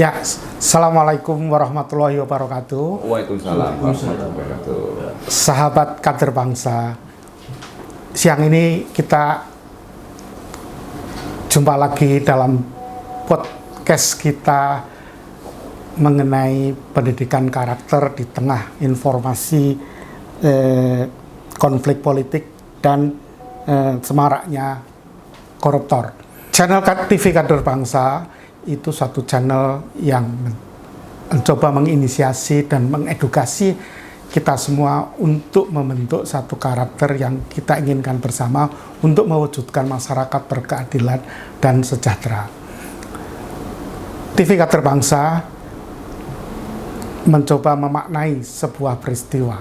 Ya, Assalamualaikum warahmatullahi wabarakatuh. Waalaikumsalam warahmatullahi wabarakatuh. Sahabat kader bangsa, siang ini kita jumpa lagi dalam podcast kita mengenai pendidikan karakter di tengah informasi konflik politik dan semaraknya koruptor. Channel TV Kader Bangsa itu satu channel yang mencoba menginisiasi dan mengedukasi kita semua untuk membentuk satu karakter yang kita inginkan bersama untuk mewujudkan masyarakat berkeadilan dan sejahtera. TV Kader Bangsa mencoba memaknai sebuah peristiwa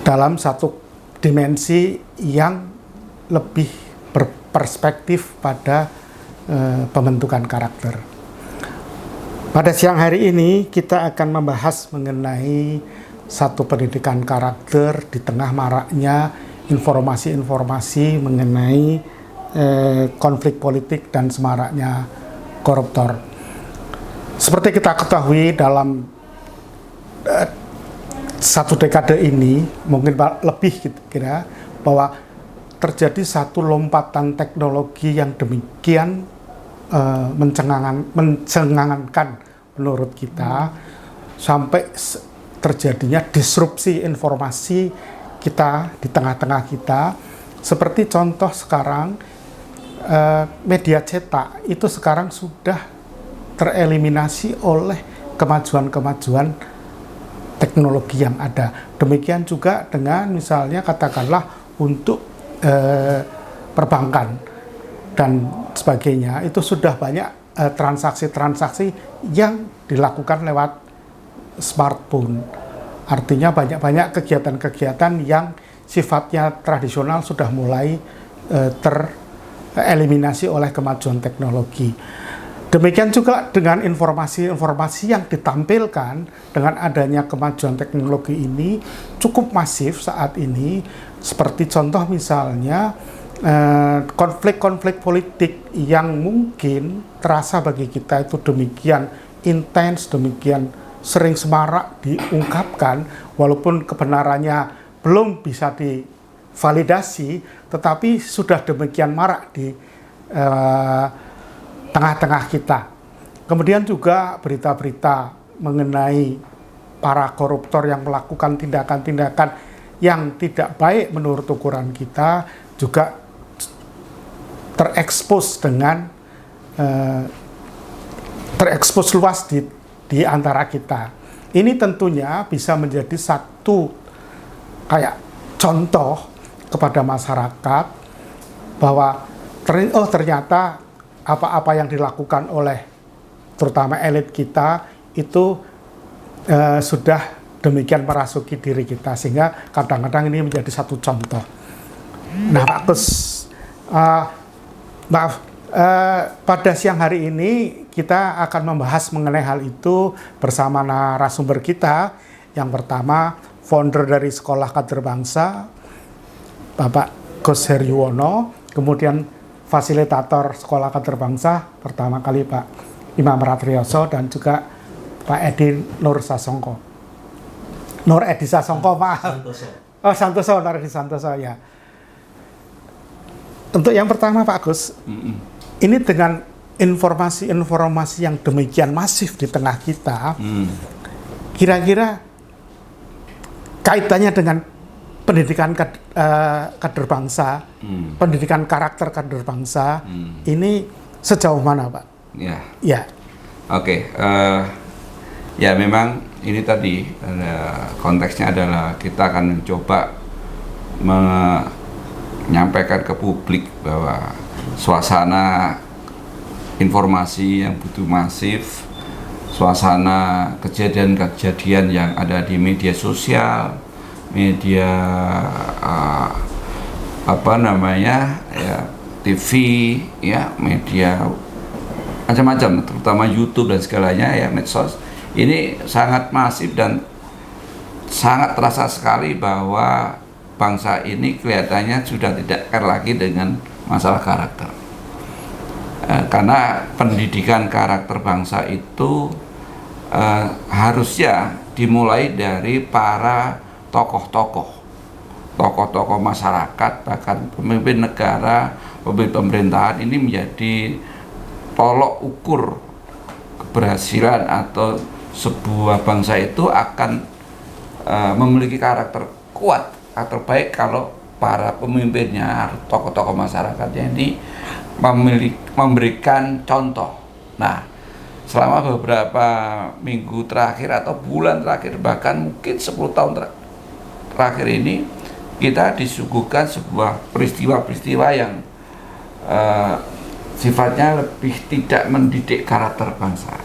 dalam satu dimensi yang lebih berperspektif pada pembentukan karakter. Pada siang hari ini kita akan membahas mengenai satu pendidikan karakter di tengah maraknya informasi-informasi mengenai konflik politik dan semaraknya koruptor. Seperti kita ketahui dalam satu dekade ini, mungkin lebih kira bahwa terjadi satu lompatan teknologi yang demikian mencengangkan menurut kita, sampai terjadinya disrupsi informasi kita di tengah-tengah kita. Seperti contoh sekarang media cetak itu sekarang sudah tereliminasi oleh kemajuan-kemajuan teknologi yang ada. Demikian juga dengan misalnya katakanlah untuk perbankan dan sebagainya, itu sudah banyak transaksi-transaksi yang dilakukan lewat smartphone. Artinya banyak-banyak kegiatan-kegiatan yang sifatnya tradisional sudah mulai tereliminasi oleh kemajuan teknologi. Demikian juga dengan informasi-informasi yang ditampilkan dengan adanya kemajuan teknologi ini cukup masif saat ini. Seperti contoh misalnya konflik-konflik politik yang mungkin terasa bagi kita itu demikian intens, demikian sering semarak diungkapkan, walaupun kebenarannya belum bisa divalidasi, tetapi sudah demikian marak di tengah-tengah kita. Kemudian juga berita-berita mengenai para koruptor yang melakukan tindakan-tindakan yang tidak baik menurut ukuran kita juga terekspos luas di antara kita. Ini tentunya bisa menjadi satu kayak contoh kepada masyarakat bahwa ternyata apa-apa yang dilakukan oleh terutama elit kita itu sudah demikian merasuki diri kita, sehingga kadang-kadang ini menjadi satu contoh. Nah, Pak Gus, pada siang hari ini kita akan membahas mengenai hal itu bersama narasumber kita. Yang pertama, founder dari Sekolah Kader Bangsa, Bapak Gus Heryuwono, kemudian fasilitator Sekolah Kader Bangsa pertama kali Pak Imam Ratriyoso, dan juga Pak Edi Nur Edi Sasongko, maaf. Santoso, Nur Edi Santoso, ya. Untuk yang pertama Pak Gus, ini dengan informasi-informasi yang demikian masif di tengah kita, kira-kira kaitannya dengan pendidikan kader bangsa, pendidikan karakter kader bangsa, ini sejauh mana Pak? Ya. Oke. Ya memang ini tadi konteksnya adalah kita akan mencoba menyampaikan ke publik bahwa suasana informasi yang begitu masif, suasana kejadian-kejadian yang ada di media sosial, media TV, ya, media macam-macam, terutama YouTube dan segalanya, ya, medsos. Ini sangat masif dan sangat terasa sekali bahwa bangsa ini kelihatannya sudah tidak care lagi dengan masalah karakter. Karena pendidikan karakter bangsa itu harusnya dimulai dari para tokoh-tokoh masyarakat, bahkan pemimpin negara, pemimpin pemerintahan. Ini menjadi tolok ukur keberhasilan atau sebuah bangsa itu akan memiliki karakter kuat atau baik kalau para pemimpinnya, tokoh-tokoh masyarakatnya ini memberikan contoh. Nah, selama beberapa minggu terakhir atau bulan terakhir, bahkan mungkin 10 tahun terakhir ini, kita disuguhkan sebuah peristiwa-peristiwa yang sifatnya lebih tidak mendidik karakter bangsa.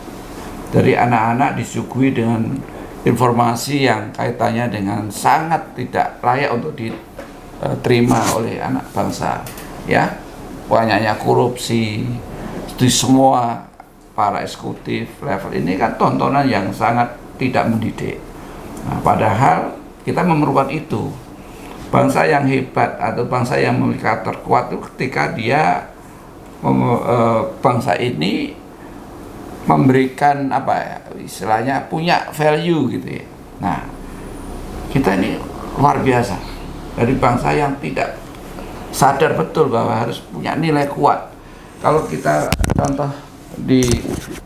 Dari anak-anak disuguhi dengan informasi yang kaitannya dengan sangat tidak layak untuk diterima oleh anak bangsa, ya, banyaknya korupsi di semua para eksekutif level. Ini kan tontonan yang sangat tidak mendidik. Nah, padahal kita memerlukan itu. Bangsa yang hebat atau bangsa yang memiliki karakter kuat itu ketika dia bangsa ini memberikan apa ya, istilahnya punya value gitu ya. Nah, kita ini luar biasa dari bangsa yang tidak sadar betul bahwa harus punya nilai kuat. Kalau kita contoh di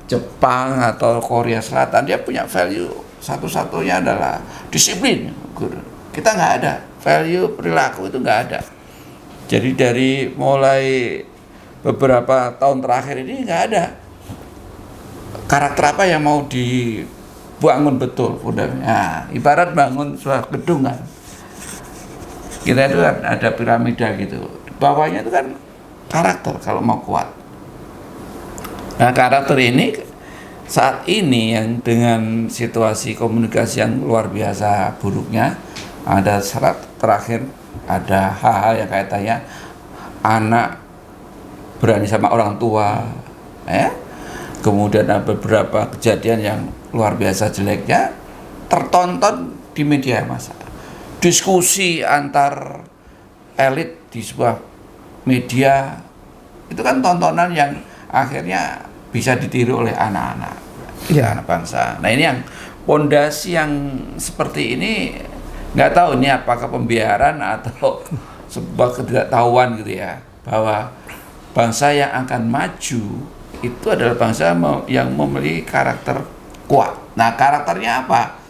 Jepang atau Korea Selatan, dia punya value satu-satunya adalah disiplin. Kita nggak ada value perilaku, itu nggak ada. Jadi dari mulai beberapa tahun terakhir ini nggak ada karakter apa yang mau dibangun betul. Nah, ibarat bangun sebuah gedung kan, kita itu kan ada piramida gitu, di bawahnya itu kan karakter kalau mau kuat. Nah, karakter ini saat ini yang dengan situasi komunikasi yang luar biasa buruknya, ada syarat terakhir, ada hal-hal yang kaitannya anak berani sama orang tua, ya. Kemudian ada beberapa kejadian yang luar biasa jeleknya tertonton di media massa. Diskusi antar elit di sebuah media itu kan tontonan yang akhirnya bisa ditiru oleh anak-anak, anak bangsa. Nah, ini yang pondasi yang seperti ini, nggak tahu ini apakah pembiaran atau sebuah ketidaktahuan gitu ya, bahwa bangsa yang akan maju itu adalah bangsa yang memiliki karakter kuat. Nah, karakternya apa?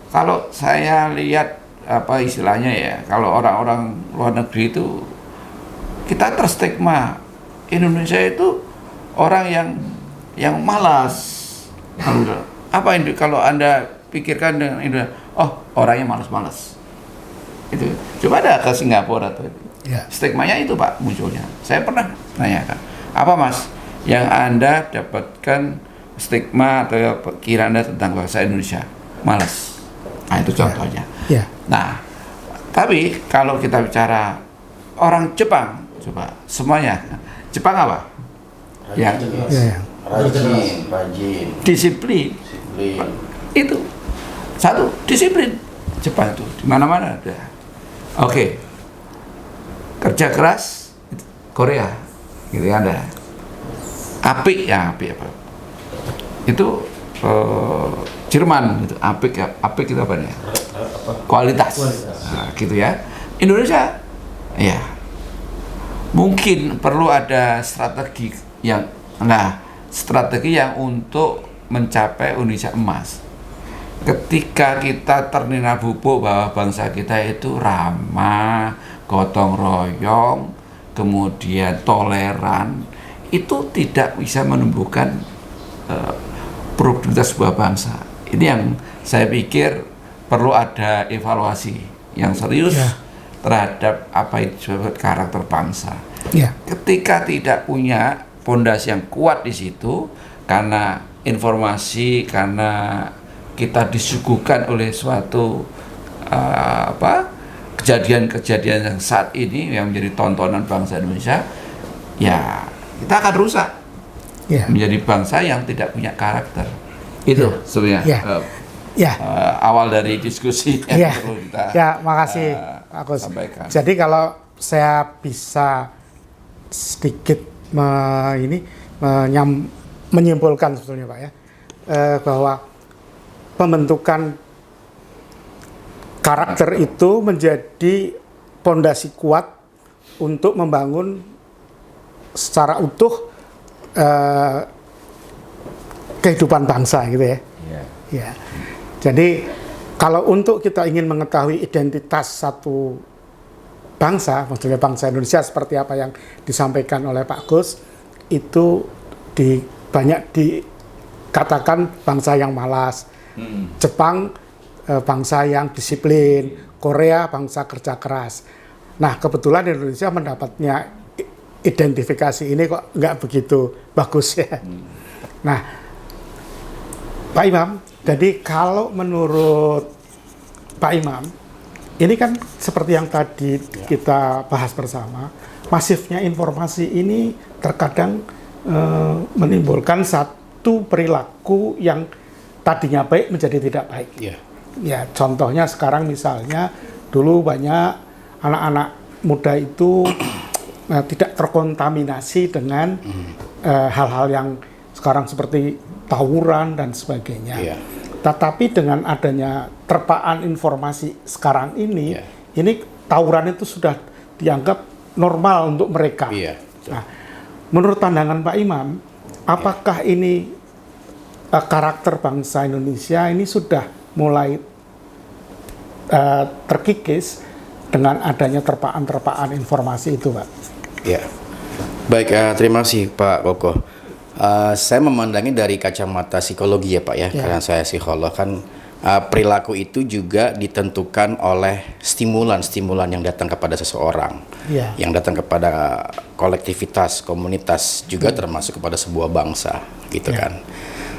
Kalau saya lihat apa istilahnya ya, kalau orang-orang luar negeri itu, kita terstigma Indonesia itu orang yang malas. Apa ini kalau Anda pikirkan dengan Indonesia? Oh, orangnya malas-malas. Itu. Coba ada ke Singapura tuh. Ya. Stigmanya itu Pak munculnya. Saya pernah nanyakan, apa Mas yang Anda dapatkan stigma atau pikiran Anda tentang bahasa Indonesia? Malas. Nah, itu contohnya. Ya. Nah, tapi kalau kita bicara orang Jepang, coba semuanya. Jepang apa? Rajin, disiplin. Itu satu, disiplin. Jepang itu di mana-mana ada. Oke. Kerja keras, Korea, gitu ya, ada. Apik apa? Itu Jerman, gitu. Apik itu apa nih? Kualitas. Nah, gitu ya. Indonesia, ya. Mungkin perlu ada strategi yang untuk mencapai Indonesia emas. Ketika kita terlena bubuk bahwa bangsa kita itu ramah, gotong royong, kemudian toleran, itu tidak bisa menumbuhkan produktivitas sebuah bangsa. Ini yang saya pikir perlu ada evaluasi yang serius terhadap apa itu disebut karakter bangsa. Ketika tidak punya pondasi yang kuat di situ, karena informasi, karena kita disuguhkan oleh suatu kejadian-kejadian yang saat ini yang menjadi tontonan bangsa Indonesia, ya kita akan rusak, menjadi bangsa yang tidak punya karakter. Itu sebenarnya awal dari diskusi yang perlu kita makasih Pak Agus. sampaikan. Jadi kalau saya bisa sedikit menyimpulkan sebetulnya Pak ya, bahwa pembentukan karakter itu menjadi pondasi kuat untuk membangun secara utuh kehidupan bangsa gitu ya. Ya. Jadi kalau untuk kita ingin mengetahui identitas satu bangsa, maksudnya bangsa Indonesia seperti apa yang disampaikan oleh Pak Gus, itu banyak dikatakan bangsa yang malas, Jepang bangsa yang disiplin, Korea bangsa kerja keras. Nah kebetulan Indonesia mendapatnya identifikasi ini kok nggak begitu bagus ya. Nah Pak Imam, jadi kalau menurut Pak Imam, ini kan seperti yang tadi kita bahas bersama, masifnya informasi ini terkadang menimbulkan satu perilaku yang tadinya baik menjadi tidak baik. Ya, contohnya sekarang misalnya dulu banyak anak-anak muda itu tidak terkontaminasi dengan hal-hal yang sekarang seperti tawuran dan sebagainya. Tetapi dengan adanya terpaan informasi sekarang ini tawuran itu sudah dianggap normal untuk mereka. Nah, menurut pandangan Pak Imam, apakah ini karakter bangsa Indonesia ini sudah mulai terkikis dengan adanya terpaan-terpaan informasi itu, Pak? Ya, baik. Terima kasih Pak Koko. Saya memandangi dari kacamata psikologi ya Pak ya, karena saya psikolog kan. Perilaku itu juga ditentukan oleh stimulan yang datang kepada seseorang, yang datang kepada kolektivitas, komunitas, juga termasuk kepada sebuah bangsa, gitu kan.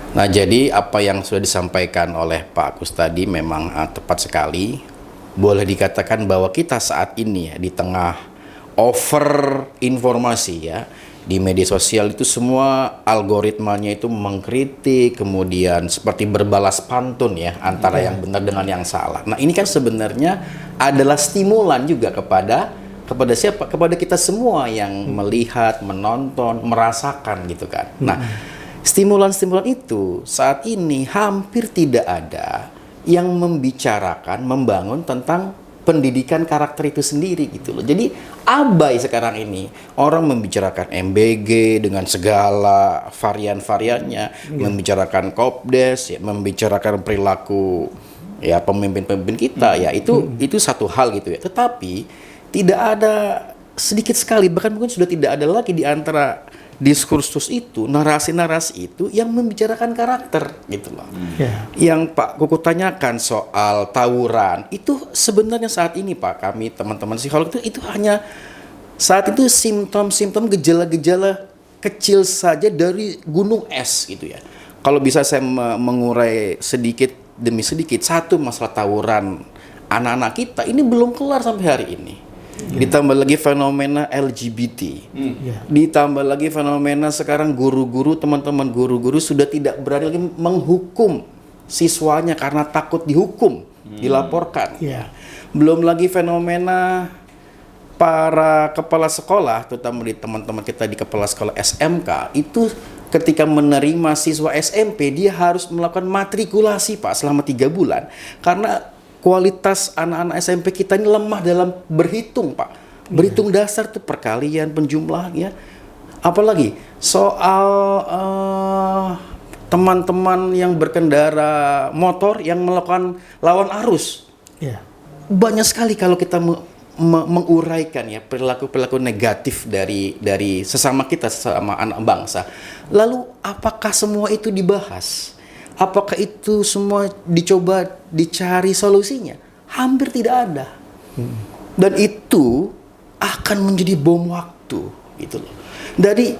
Nah, jadi apa yang sudah disampaikan oleh Pak Kus tadi memang tepat sekali. Boleh dikatakan bahwa kita saat ini ya, di tengah over informasi ya, di media sosial itu semua algoritmanya itu mengkritik, kemudian seperti berbalas pantun ya antara yang benar dengan yang salah. Nah ini kan sebenarnya adalah stimulan juga kepada siapa? Kepada kita semua yang melihat, menonton, merasakan gitu kan. Nah stimulan-stimulan itu saat ini hampir tidak ada yang membicarakan, membangun tentang pendidikan karakter itu sendiri gitu loh. Jadi abai sekarang ini orang membicarakan MBG dengan segala varian-variannya, membicarakan Kopdes, ya, membicarakan perilaku ya pemimpin-pemimpin kita ya itu satu hal gitu ya. Tetapi tidak ada, sedikit sekali, bahkan mungkin sudah tidak ada lagi di antara diskursus itu, narasi-narasi itu yang membicarakan karakter gitu loh. Yang Pak Kuku tanyakan soal tawuran itu sebenarnya saat ini Pak, kami teman-teman psikolog itu hanya saat itu simptom-simptom gejala-gejala kecil saja dari gunung es gitu ya. Kalau bisa saya mengurai sedikit demi sedikit, satu masalah tawuran anak-anak kita ini belum kelar sampai hari ini. Ditambah lagi fenomena LGBT, ditambah lagi fenomena sekarang guru-guru, teman-teman guru-guru sudah tidak berani lagi menghukum siswanya karena takut dihukum, dilaporkan. Belum lagi fenomena para kepala sekolah, terutama di teman-teman kita di kepala sekolah SMK, itu ketika menerima siswa SMP dia harus melakukan matrikulasi Pak selama 3 bulan karena kualitas anak-anak SMP kita ini lemah dalam berhitung Pak. Berhitung dasar tuh perkalian, penjumlahan ya. Apalagi soal teman-teman yang berkendara motor yang melakukan lawan arus. Banyak sekali kalau kita menguraikan ya perilaku-perilaku negatif dari sesama kita, sesama anak bangsa. Lalu apakah semua itu dibahas? Apakah itu semua dicoba dicari solusinya? Hampir tidak ada. Dan itu akan menjadi bom waktu gitu loh. Dari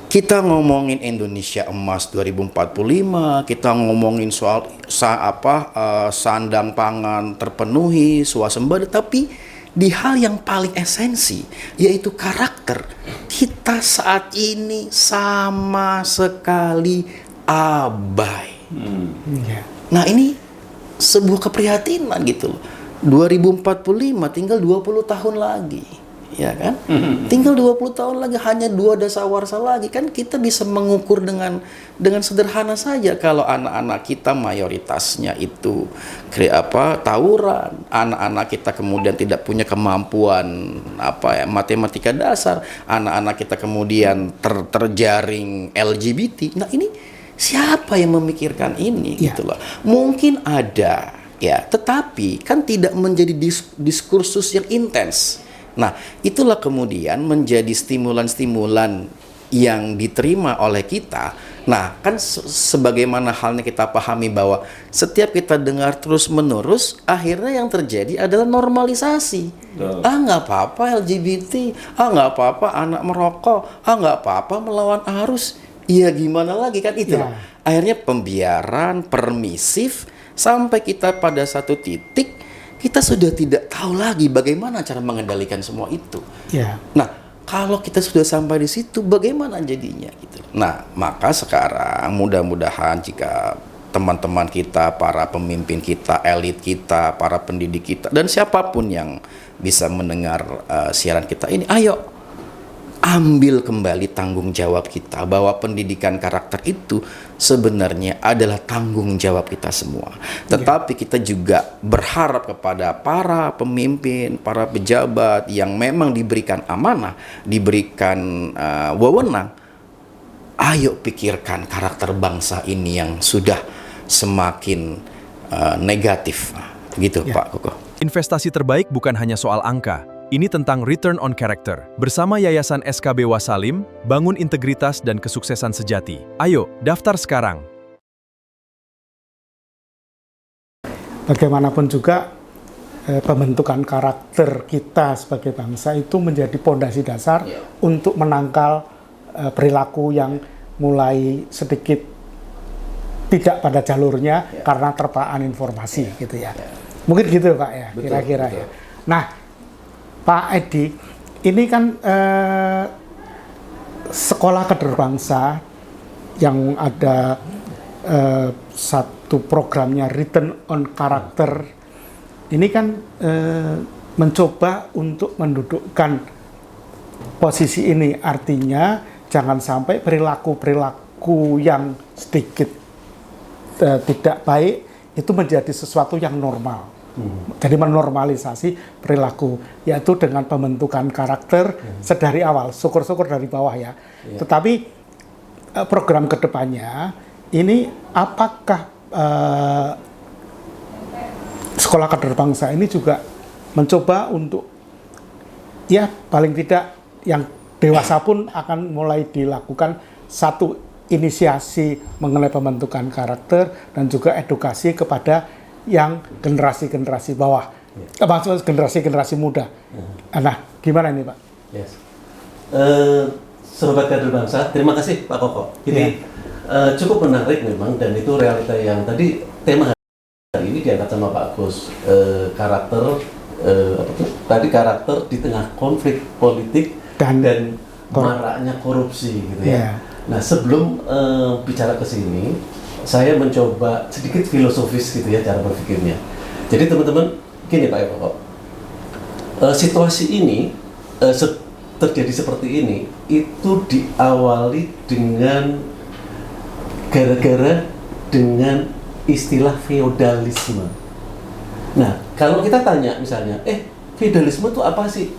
kita ngomongin Indonesia Emas 2045, kita ngomongin soal sandang pangan terpenuhi, swasembada, tapi di hal yang paling esensi yaitu karakter, kita saat ini sama sekali abai. Nah ini sebuah keprihatinan gitu loh. 2045 tinggal 20 tahun lagi ya kan? Tinggal 20 tahun lagi, hanya 2 dasawarsa lagi, kan kita bisa mengukur dengan sederhana saja kalau anak-anak kita mayoritasnya itu tawuran, anak-anak kita kemudian tidak punya kemampuan matematika dasar, anak-anak kita kemudian terjaring LGBT. Nah, ini siapa yang memikirkan ini gitu loh. Mungkin ada ya, tetapi kan tidak menjadi diskursus yang intens. Nah, itulah kemudian menjadi stimulan-stimulan yang diterima oleh kita. Nah, kan sebagaimana halnya kita pahami bahwa setiap kita dengar terus-menerus, akhirnya yang terjadi adalah normalisasi. Nggak apa-apa LGBT, nggak apa-apa anak merokok, nggak apa-apa melawan arus. Iya, gimana lagi kan itu. Akhirnya pembiaran, permisif, sampai kita pada satu titik kita sudah tidak tahu lagi bagaimana cara mengendalikan semua itu. Nah, kalau kita sudah sampai di situ, bagaimana jadinya gitu. Nah, maka sekarang mudah-mudahan jika teman-teman kita, para pemimpin kita, elit kita, para pendidik kita, dan siapapun yang bisa mendengar siaran kita ini, ayo ambil kembali tanggung jawab kita bahwa pendidikan karakter itu sebenarnya adalah tanggung jawab kita semua. Tetapi kita juga berharap kepada para pemimpin, para pejabat yang memang diberikan amanah, diberikan wewenang, ayo pikirkan karakter bangsa ini yang sudah semakin negatif. Gitu Pak Koko. Investasi terbaik bukan hanya soal angka. Ini tentang return on character. Bersama Yayasan SKB Wasalim, bangun integritas dan kesuksesan sejati. Ayo, daftar sekarang. Bagaimanapun juga pembentukan karakter kita sebagai bangsa itu menjadi pondasi dasar untuk menangkal perilaku yang mulai sedikit tidak pada jalurnya karena terpaan informasi gitu ya. Mungkin gitu Pak ya, kira-kira ya. Nah, Pak Edi, ini kan sekolah kader bangsa yang ada satu programnya Return on Character, ini kan mencoba untuk mendudukkan posisi ini, artinya jangan sampai perilaku-perilaku yang sedikit tidak baik itu menjadi sesuatu yang normal. Jadi menormalisasi perilaku, yaitu dengan pembentukan karakter sedari awal, syukur-syukur dari bawah ya. Tetapi program kedepannya ini apakah sekolah kader bangsa ini juga mencoba untuk ya paling tidak yang dewasa pun akan mulai dilakukan satu inisiasi mengenai pembentukan karakter dan juga edukasi kepada yang generasi-generasi bawah, maksudnya generasi-generasi muda. Nah, gimana ini Pak? Sobat kader bangsa, terima kasih Pak Koko. Jadi cukup menarik memang, dan itu realita yang tadi tema hari ini diangkat sama Pak Gus. Karakter, tadi karakter di tengah konflik politik dan maraknya korupsi gitu ya. Nah, sebelum bicara ke sini, saya mencoba sedikit filosofis gitu ya cara berpikirnya. Jadi teman-teman, gini Pak Koko, situasi ini terjadi seperti ini itu diawali dengan gara-gara dengan istilah feodalisme. Nah, kalau kita tanya misalnya, feodalisme itu apa sih?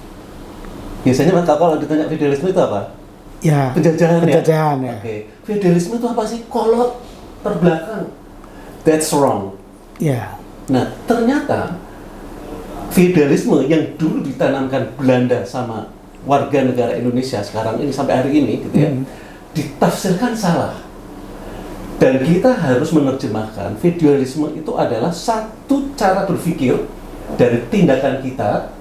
Biasanya kalau ditanya feodalisme itu apa? Ya, penjajahan ya. Oke. Feodalisme itu apa sih? Kolot terbelakang. That's wrong. Nah, ternyata feodalisme yang dulu ditanamkan Belanda sama warga negara Indonesia sekarang ini sampai hari ini gitu ya, ditafsirkan salah. Dan kita harus menerjemahkan feodalisme itu adalah satu cara berpikir dari tindakan kita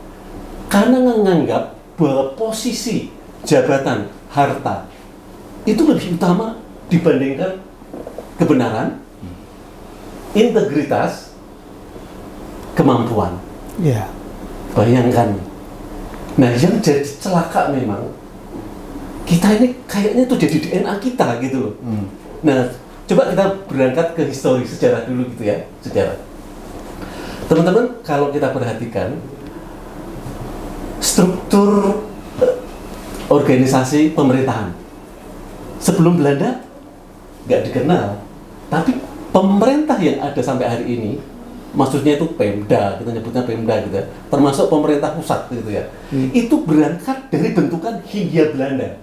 karena menganggap bahwa posisi jabatan, harta itu lebih utama dibandingkan kebenaran, integritas, kemampuan. Bayangkan. Nah, yang jadi celaka memang kita ini kayaknya itu jadi DNA kita gitu loh. Nah, coba kita berangkat ke histori sejarah dulu gitu ya, sejarah. Teman-teman, kalau kita perhatikan struktur organisasi pemerintahan. Sebelum Belanda nggak dikenal, tapi pemerintah yang ada sampai hari ini, maksudnya itu Pemda, kita nyebutnya Pemda gitu ya, termasuk pemerintah pusat gitu ya, itu berangkat dari bentukan Hindia Belanda,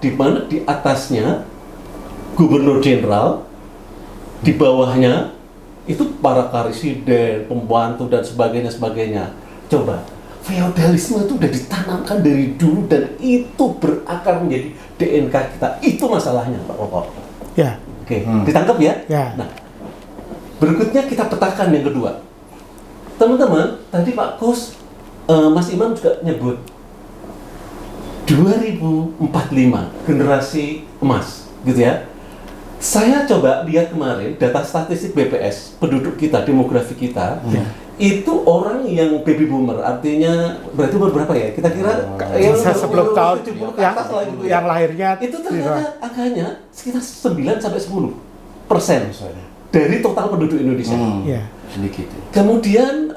di mana di atasnya gubernur jenderal, di bawahnya itu para karesiden, pembantu dan sebagainya. Coba, feodalisme itu udah ditanamkan dari dulu dan itu berakar menjadi DNK kita. Itu masalahnya, Pak Koko. Ya. Oke, ditangkap ya? Ya. Nah, berikutnya kita petakan yang kedua. Teman-teman, tadi Pak Kus, Mas Imam juga nyebut 2045, generasi emas, gitu ya. Saya coba lihat kemarin data statistik BPS, penduduk kita, demografi kita, itu orang yang baby boomer, artinya berarti umur berapa ya? Kita kira yang Bisa 10 tahun 70 ke atas lah gitu ya. yang lahirnya Itu ternyata angkanya sekitar 9-10% dari total penduduk Indonesia. ya. Sedikit. Kemudian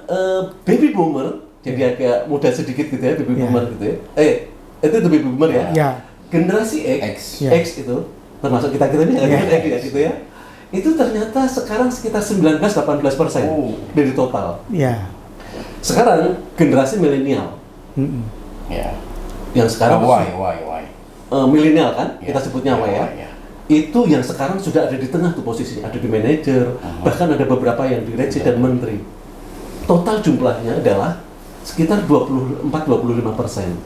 baby boomer, jadi agak muda sedikit gitu ya, baby boomer gitu ya. Itu baby boomer ya. Ya. Generasi X. X itu termasuk kita ini X ya gitu ya. Itu ternyata sekarang sekitar 19-18% dari total. Ya. Sekarang generasi milenial Ya. yang sekarang Y. milenial kan, Ya. kita sebutnya Y ya. Ya. Itu yang sekarang sudah ada di tengah tuh posisinya, ada di manajer, bahkan ada beberapa yang direksi dan menteri. Total jumlahnya adalah sekitar 24-25%.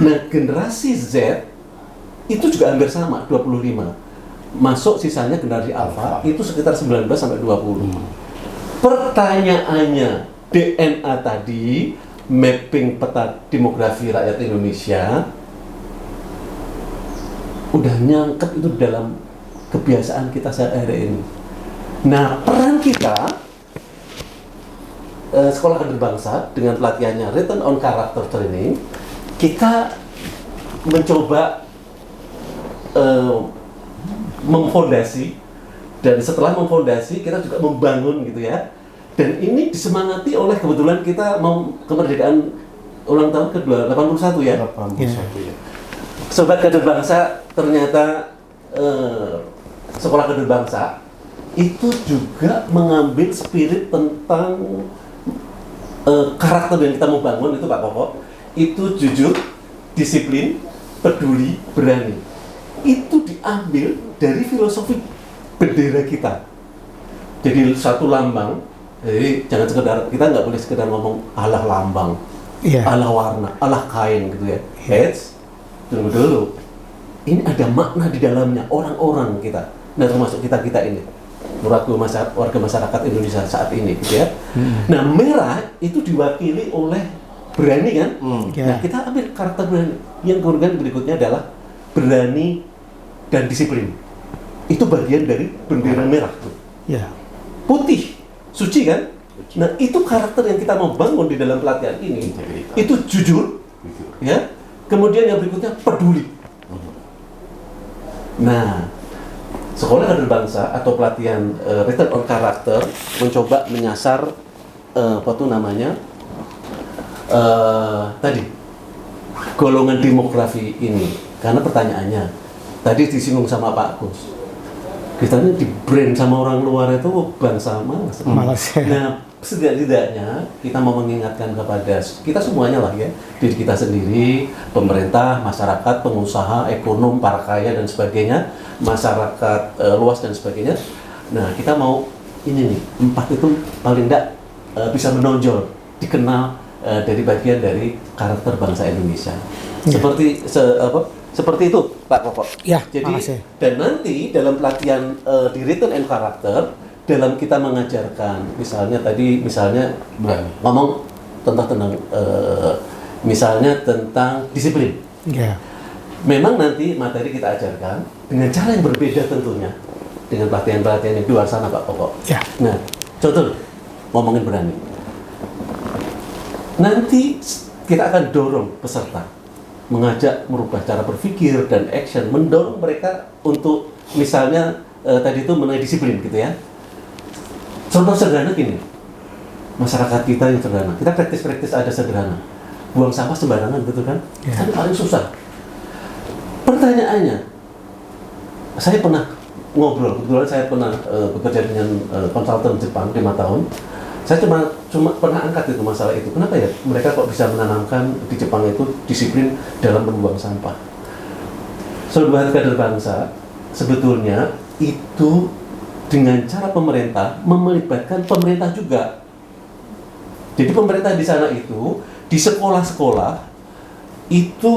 Nah, generasi Z itu juga hampir sama, 25. Masuk sisanya generasi Alpha itu sekitar 19-20. Pertanyaannya, DNA tadi, mapping peta demografi rakyat Indonesia, udah nyangkep itu dalam kebiasaan kita sehari ini. Nah, peran kita Sekolah Kader Bangsa dengan pelatihannya Return on Character Training, kita mencoba memfondasi, dan setelah memfondasi kita juga membangun gitu ya. Dan ini disemangati oleh kebetulan kita mau kemerdekaan ulang tahun ke-81 ya. 81 ya. Sobat Kader Bangsa, ternyata Sekolah Kader Bangsa itu juga mengambil spirit tentang karakter yang kita mau bangun itu Pak Koko, itu jujur, disiplin, peduli, berani. Itu diambil dari filosofi bendera kita. Jadi satu lambang, jadi jangan sekedar, kita nggak boleh sekedar ngomong Allah lambang, Allah warna, Allah kain gitu ya. Tunggu dulu, ini ada makna di dalamnya, orang-orang kita, nah termasuk kita ini, warga masyarakat Indonesia saat ini gitu ya. Nah, merah itu diwakili oleh berani kan. Nah, kita ambil karakter berani. Yang kemudian berikutnya adalah berani dan disiplin. Itu bagian dari bendera merah tuh. Putih, suci kan. Nah, itu karakter yang kita mau bangun di dalam pelatihan ini. Itu jujur, ya. Kemudian yang berikutnya peduli. Nah, Sekolah Kader Bangsa atau pelatihan Return on Character mencoba menyasar tadi golongan demografi ini, karena pertanyaannya tadi disinggung sama Pak Gus, kita ini di brand sama orang luar itu bangsa malas. Nah, setidak-tidaknya kita mau mengingatkan kepada kita semuanya lah ya, diri kita sendiri, pemerintah, masyarakat, pengusaha, ekonom, para kaya dan sebagainya, masyarakat luas dan sebagainya. Nah, kita mau ini nih, 4 itu paling tidak bisa menonjol, dikenal dari bagian dari karakter bangsa Indonesia. Seperti itu Pak Koko. Jadi makasih. Dan nanti dalam pelatihan di Return and Character, dalam kita mengajarkan, misalnya ngomong tentang misalnya tentang disiplin. Memang nanti materi kita ajarkan dengan cara yang berbeda tentunya dengan pelatihan-pelatihan yang di luar sana Pak Koko. Nah, contoh ngomongin berani. Nanti kita akan dorong peserta, mengajak merubah cara berpikir dan action, mendorong mereka untuk misalnya tadi itu mengenai disiplin gitu ya. Contoh sederhana gini, masyarakat kita yang sederhana, kita praktis-praktis ada sederhana, buang sampah sembarangan gitu kan, tapi paling susah. Pertanyaannya, saya pernah ngobrol, kebetulan saya pernah bekerja dengan konsultan Jepang 5 tahun. Saya cuma pernah angkat itu masalah itu. Kenapa ya mereka kok bisa menanamkan di Jepang itu disiplin dalam membuang sampah? Seluruh kader bangsa sebetulnya itu dengan cara pemerintah melibatkan pemerintah juga. Jadi pemerintah di sana itu di sekolah-sekolah itu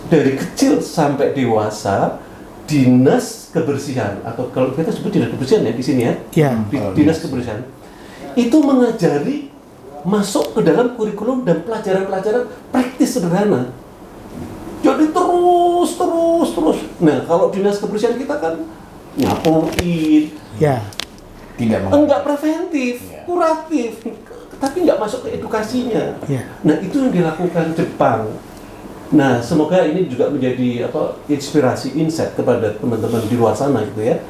dari kecil sampai dewasa dinas kebersihan atau kalau kita sebut dinas kebersihan ya di sini ya, dinas kebersihan itu mengajari masuk ke dalam kurikulum dan pelajaran-pelajaran praktis sederhana. Jadi terus. Nah kalau dinas kebersihan kita kan nyapuin, enggak preventif, kuratif, tapi nggak masuk ke edukasinya. Nah itu yang dilakukan Jepang. Nah semoga ini juga menjadi inspirasi, insight kepada teman-teman di luar sana gitu ya,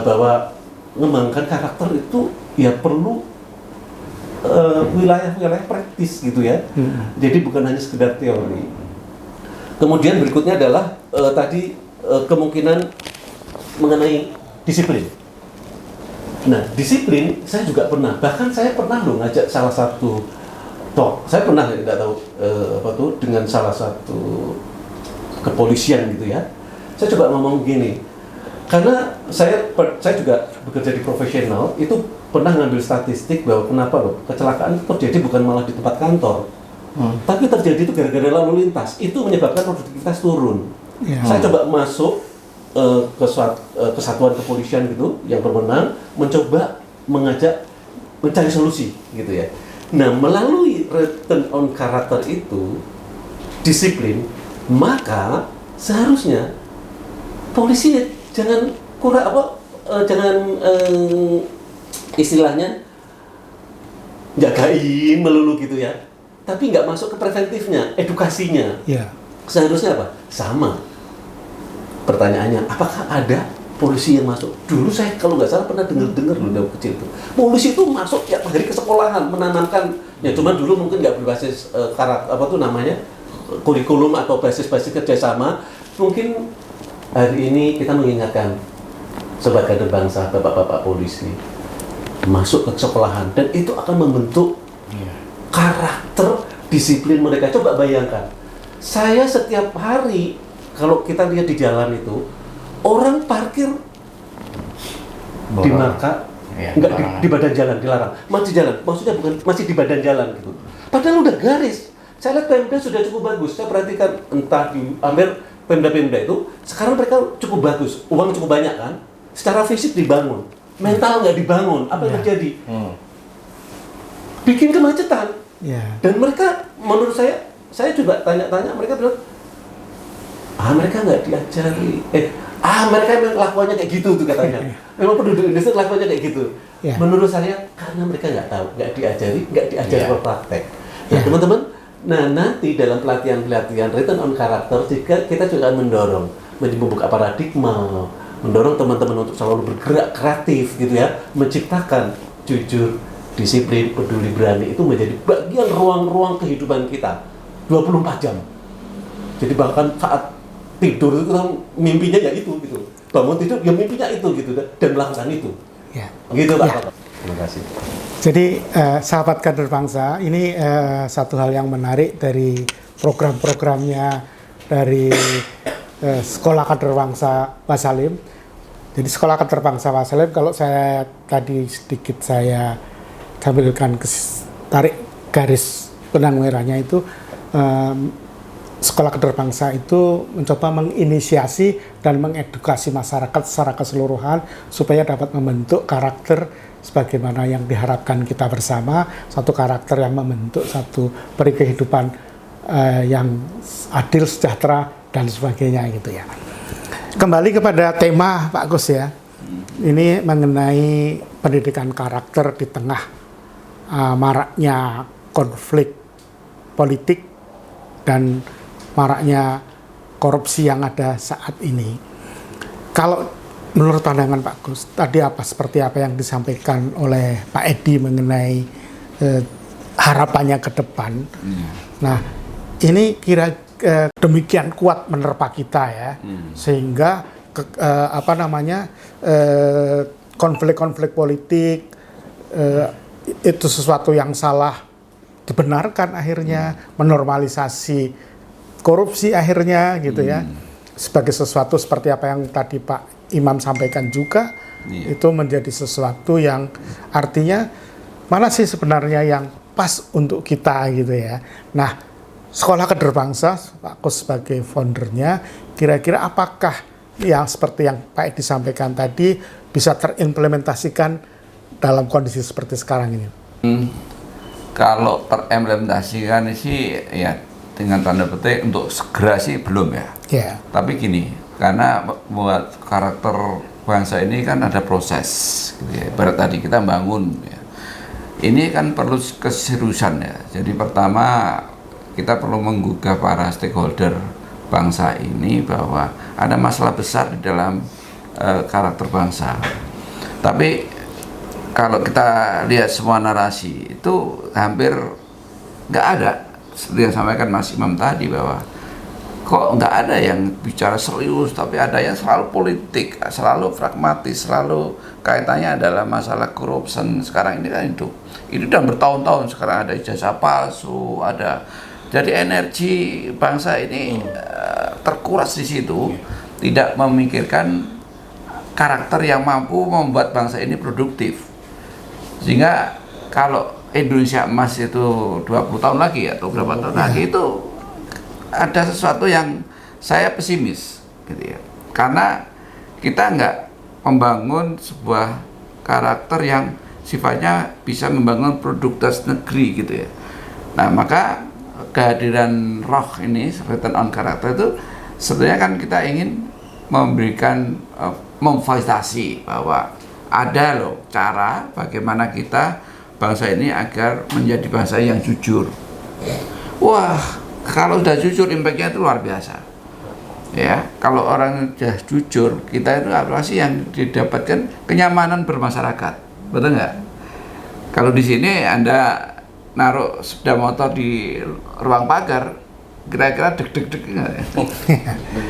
bahwa mengembangkan karakter itu ya perlu wilayah-wilayah praktis gitu ya. Jadi bukan hanya sekedar teori. Kemudian berikutnya adalah tadi kemungkinan mengenai disiplin. Nah, disiplin saya juga pernah, bahkan saya pernah loh ngajak salah satu talk. Saya pernah tidak tahu dengan salah satu kepolisian gitu ya. Saya coba ngomong gini. Karena saya juga bekerja di profesional, itu pernah ngambil statistik bahwa kenapa loh kecelakaan terjadi bukan malah di tempat kantor, tapi terjadi itu gara-gara lalu lintas. Itu menyebabkan produktivitas turun. Saya coba masuk ke satuan kepolisian gitu yang berwenang, mencoba mengajak mencari solusi gitu ya. Nah melalui return on karakter itu disiplin, maka seharusnya polisi jangan istilahnya jagain melulu gitu ya, tapi nggak masuk ke preventifnya, edukasinya. Seharusnya apa? Sama. Pertanyaannya, apakah ada polisi yang masuk? Dulu saya kalau nggak salah pernah dengar loh dari kecil itu, polisi itu masuk tiap hari ke sekolahan menanamkan. Ya cuman dulu mungkin nggak berbasis kurikulum atau basis-basis kerjasama. Mungkin hari ini kita mengingatkan sobat kader bangsa, bapak-bapak polisi masuk ke sekolahan, dan itu akan membentuk karakter disiplin mereka. Coba bayangkan, saya setiap hari kalau kita lihat di jalan itu orang parkir di marka, di badan jalan dilarang, masih jalan, maksudnya bukan masih di badan jalan gitu. Padahal udah garis. Saya lihat Pemda sudah cukup bagus. Saya perhatikan entah di hampir Pemda itu sekarang mereka cukup bagus, uang cukup banyak kan. Secara fisik dibangun, mental nggak dibangun. Apa yang terjadi? Bikin kemacetan. Dan mereka, menurut saya juga tanya-tanya, mereka bilang, mereka nggak diajari. Mereka memang kelakuannya kayak gitu tuh katanya. Memang penduduk Indonesia kelakuannya kayak gitu. Menurut saya karena mereka nggak tahu, nggak diajari berpraktek. Nah teman-teman, nanti dalam pelatihan return on karakter kita juga mendorong, membuka paradigma, mendorong teman-teman untuk selalu bergerak kreatif gitu ya, menciptakan jujur, disiplin, peduli, berani itu menjadi bagian ruang-ruang kehidupan kita 24 jam. Jadi bahkan saat tidur itu mimpinya ya itu gitu, bangun tidur ya mimpinya itu gitu, dan melakukan itu. Gitu Pak. Terima kasih. Jadi sahabat kader bangsa, ini satu hal yang menarik dari program-programnya dari Sekolah Kader Bangsa Wasalim. Jadi Sekolah Kader Bangsa Wasalim, kalau saya tadi sedikit saya tampilkan tarik garis benang merahnya itu, Sekolah Kader Bangsa itu mencoba menginisiasi dan mengedukasi masyarakat secara keseluruhan supaya dapat membentuk karakter sebagaimana yang diharapkan kita bersama, satu karakter yang membentuk satu peri kehidupan yang adil, sejahtera, dan sebagainya gitu ya. Kembali kepada tema Pak Gus ya, ini mengenai pendidikan karakter di tengah maraknya konflik politik dan maraknya korupsi yang ada saat ini. Kalau menurut pandangan Pak Gus, tadi seperti apa yang disampaikan oleh Pak Edi mengenai harapannya ke depan. Nah, ini demikian kuat menerpa kita ya, sehingga konflik-konflik politik itu sesuatu yang salah dibenarkan akhirnya, menormalisasi korupsi akhirnya gitu ya, sebagai sesuatu seperti apa yang tadi Pak Imam sampaikan juga, itu menjadi sesuatu yang artinya mana sih sebenarnya yang pas untuk kita gitu ya. Nah, Sekolah Kader Bangsa, Pak Kus sebagai foundernya, kira-kira apakah yang seperti yang Pak Edi sampaikan tadi bisa terimplementasikan dalam kondisi seperti sekarang ini? Kalau terimplementasikan sih ya dengan tanda petik untuk segera sih belum ya. Yeah. Tapi gini, karena buat karakter bangsa ini kan ada proses gitu ya. Ibarat tadi kita bangun ya. Ini kan perlu keseriusan ya. Jadi pertama kita perlu menggugah para stakeholder bangsa ini bahwa ada masalah besar di dalam karakter bangsa. Tapi kalau kita lihat semua narasi itu hampir nggak ada, seperti yang sampaikan Mas Imam tadi, bahwa kok nggak ada yang bicara serius, tapi ada yang selalu politik, selalu pragmatis, selalu kaitannya adalah masalah korupsi. Sekarang ini kan itu udah bertahun-tahun sekarang ada ijazah palsu, ada. Jadi energi bangsa ini terkuras di situ, tidak memikirkan karakter yang mampu membuat bangsa ini produktif. Sehingga kalau Indonesia emas itu 20 tahun lagi atau berapa tahun lagi, itu ada sesuatu yang saya pesimis gitu ya. Karena kita nggak membangun sebuah karakter yang sifatnya bisa membangun produktivitas negeri gitu ya. Nah, maka kehadiran roh ini, return on karakter itu sebenarnya kan kita ingin memberikan memfasilitasi bahwa ada loh cara bagaimana kita bangsa ini agar menjadi bangsa yang jujur. Wah, kalau sudah jujur impact-nya itu luar biasa. Ya, kalau orang sudah jujur, kita itu apa sih yang didapatkan? Kenyamanan bermasyarakat. Betul nggak? Kalau di sini Anda naruh sepeda motor di ruang pagar, kira-kira deg-deg-deg nggak ya?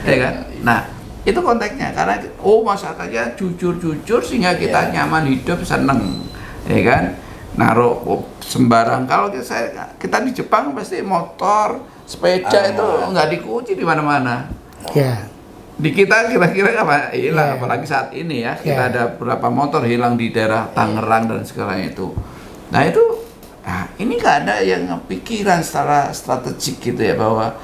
Ya kan? Nah, itu konteksnya, karena masyarakatnya jujur-jujur sehingga kita nyaman hidup, seneng, ya kan? Naruh sembarang. Kalau kita di Jepang pasti motor, sepeda itu nggak dikunci di mana-mana. Yeah. Di kita kira-kira apa hilang, apalagi saat ini ya, kita ada beberapa motor hilang di daerah Tangerang dan segala itu. Nah itu, ini nggak ada yang pikiran secara strategik gitu ya, bahwa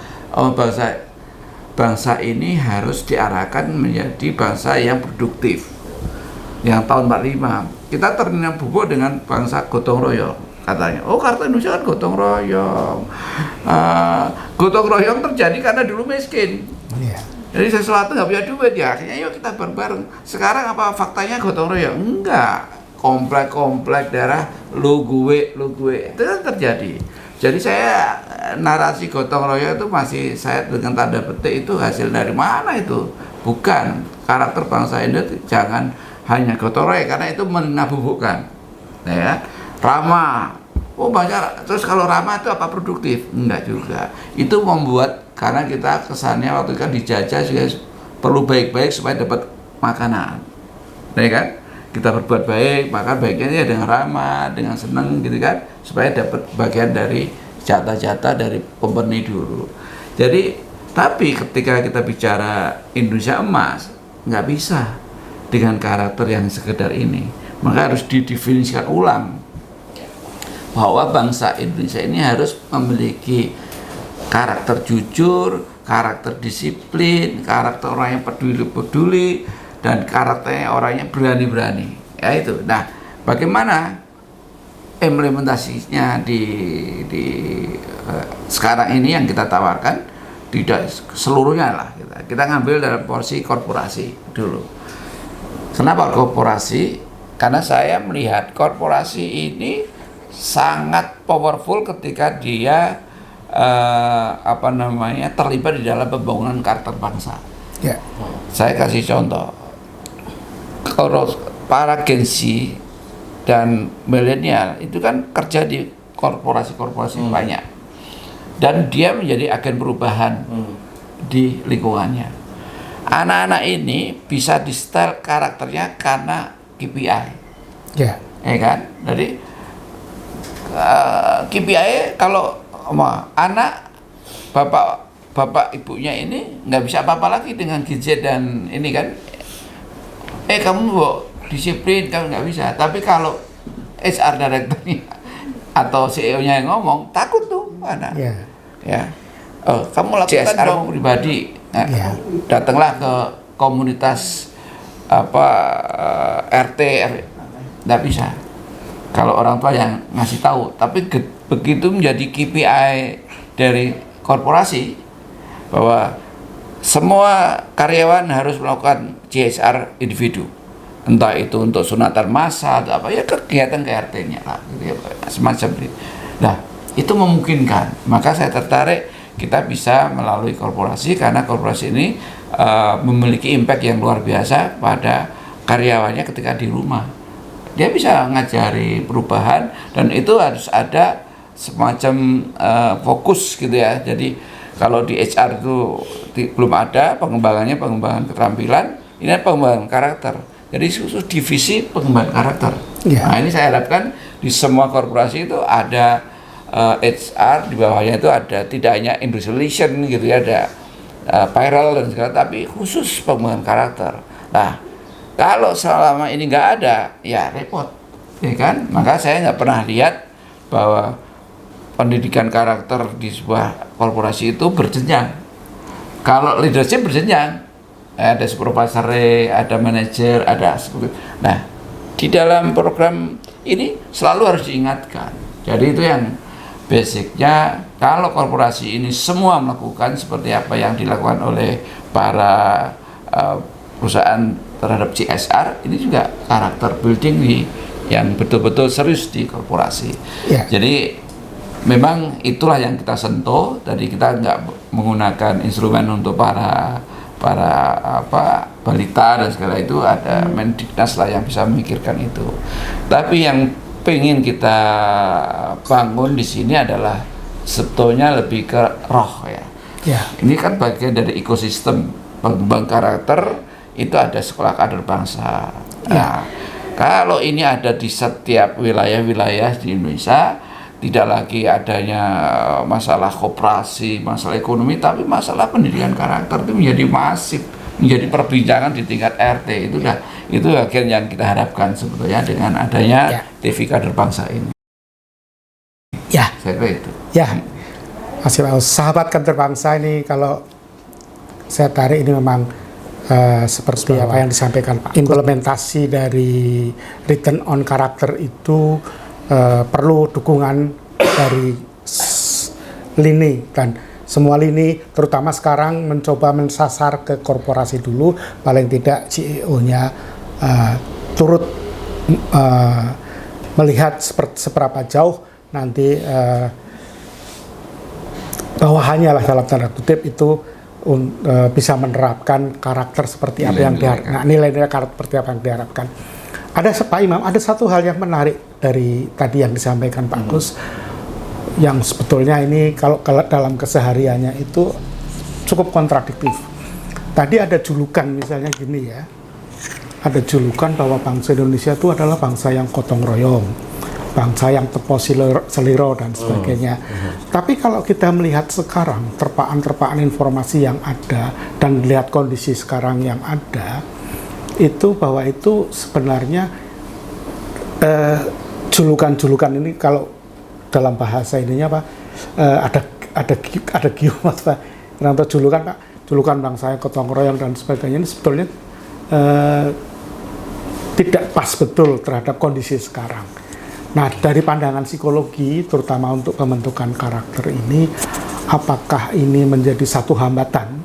bangsa ini harus diarahkan menjadi bangsa yang produktif. Yang tahun 45 kita ternyata bubuk dengan bangsa gotong royong katanya. Kartu Indonesia kan gotong royong. Gotong royong terjadi karena dulu miskin. Yeah. Jadi sesuatu nggak punya duit ya, akhirnya yuk kita bareng-bareng. Sekarang apa faktanya gotong royong? Enggak. Komplek-komplek daerah lu gue itu kan terjadi. Jadi saya narasi gotong royong itu masih saya dengan tanda petik itu hasil dari mana itu? Bukan karakter bangsa Indonesia, jangan hanya gotong royong karena itu menabubukkan. Ya, ramah. Banyak. Terus kalau ramah itu apa produktif? Enggak juga. Itu membuat karena kita kesannya waktu itu kan dijajah juga perlu baik-baik supaya dapat makanan. Ya kan? Kita berbuat baik, maka baiknya ya dengan ramah, dengan senang gitu kan, supaya dapat bagian dari jatah-jatah dari pemberi dulu. Jadi, tapi ketika kita bicara Indonesia emas, nggak bisa dengan karakter yang sekedar ini. Maka harus didefinisikan ulang bahwa bangsa Indonesia ini harus memiliki karakter jujur, karakter disiplin, karakter orang yang peduli-peduli, dan karakternya orangnya berani-berani. Ya itu. Nah, bagaimana implementasinya di sekarang ini yang kita tawarkan? Tidak seluruhnya lah. Kita ngambil dalam porsi korporasi dulu. Kenapa korporasi? Karena saya melihat korporasi ini sangat powerful ketika dia terlibat di dalam pembangunan karakter bangsa. Yeah. Saya kasih contoh. Kalau para Gen Z dan milenial itu kan kerja di korporasi-korporasi banyak. dan dia menjadi agen perubahan di lingkungannya. Anak-anak ini bisa di setel karakternya karena KPI, ya kan? Jadi KPI kalau anak bapak ibunya ini nggak bisa apa-apa lagi dengan gadget dan ini kan, kamu disiplin, kamu nggak bisa. Tapi kalau HR directornya atau CEO-nya yang ngomong, takut tuh anak. Ya, kamu lakukan CSR dong pribadi. Nah, datanglah ke komunitas RT, nggak bisa. Kalau orang tua yang ngasih tahu, tapi begitu menjadi KPI dari korporasi bahwa semua karyawan harus melakukan CSR individu, entah itu untuk sunatan massal atau apa ya, kegiatan ke RT-nya lah, gitu ya, semacam itu. Nah, itu memungkinkan. Maka saya tertarik kita bisa melalui korporasi, karena korporasi ini memiliki impact yang luar biasa pada karyawannya ketika di rumah. Dia bisa ngajari perubahan, dan itu harus ada semacam fokus gitu ya. Jadi kalau di HR itu belum ada pengembangan keterampilan, ini pengembangan karakter. Jadi khusus divisi pengembangan karakter. Nah, ini saya harapkan di semua korporasi itu ada HR, di bawahnya itu ada tidak hanya industry relation gitu ya, ada payroll dan segala, tapi khusus pengembangan karakter. Nah, kalau selama ini nggak ada, ya repot, ya kan? Maka saya nggak pernah lihat bahwa pendidikan karakter di sebuah korporasi itu berjenjang. Kalau leadership berjenjang, ada supervisor, ada manajer, ada seperti. Nah, di dalam program ini selalu harus diingatkan. Jadi itu yang basicnya, kalau korporasi ini semua melakukan seperti apa yang dilakukan oleh para perusahaan terhadap CSR, ini juga karakter building yang betul-betul serius di korporasi. Jadi memang itulah yang kita sentuh. Tadi kita nggak menggunakan instrumen untuk para balita dan segala itu, ada Mendiknas lah yang bisa memikirkan itu. Tapi yang pengen kita bangun di sini adalah sebetulnya lebih ke roh ya. Ini kan bagian dari ekosistem pengembang karakter, itu ada sekolah kader bangsa. Nah, kalau ini ada di setiap wilayah-wilayah di Indonesia, tidak lagi adanya masalah koperasi, masalah ekonomi, tapi masalah pendidikan karakter itu menjadi masif, menjadi perbincangan di tingkat RT. Itu bagian yang kita harapkan sebetulnya dengan adanya TV Kader Bangsa ini. Saya kira itu. Sahabat Kader Bangsa ini, kalau saya tarik ini memang seperti apa yang disampaikan Pak. Implementasi dari return on karakter itu perlu dukungan dari lini, dan semua lini, terutama sekarang mencoba mensasar ke korporasi dulu, paling tidak CEO-nya turut melihat seberapa jauh nanti bawahannya lah dalam tanda kutip itu bisa menerapkan karakter seperti apa yang diharapkan, nilai-nilai karakter seperti apa yang diharapkan. Ada Pak Imam, ada satu hal yang menarik dari tadi yang disampaikan Pak Gus, yang sebetulnya ini kalau dalam kesehariannya itu cukup kontradiktif. Tadi ada julukan misalnya gini ya, ada julukan bahwa bangsa Indonesia itu adalah bangsa yang gotong royong, bangsa yang tepo seliro dan sebagainya. Tapi kalau kita melihat sekarang terpaan-terpaan informasi yang ada dan melihat kondisi sekarang yang ada, itu bahwa itu sebenarnya julukan-julukan ini, kalau dalam bahasa ininya Pak, ada giumat Pak, kenapa julukan Pak, julukan bangsa yang gotong royong dan sebagainya ini sebetulnya tidak pas betul terhadap kondisi sekarang. Nah, dari pandangan psikologi, terutama untuk pembentukan karakter ini, apakah ini menjadi satu hambatan?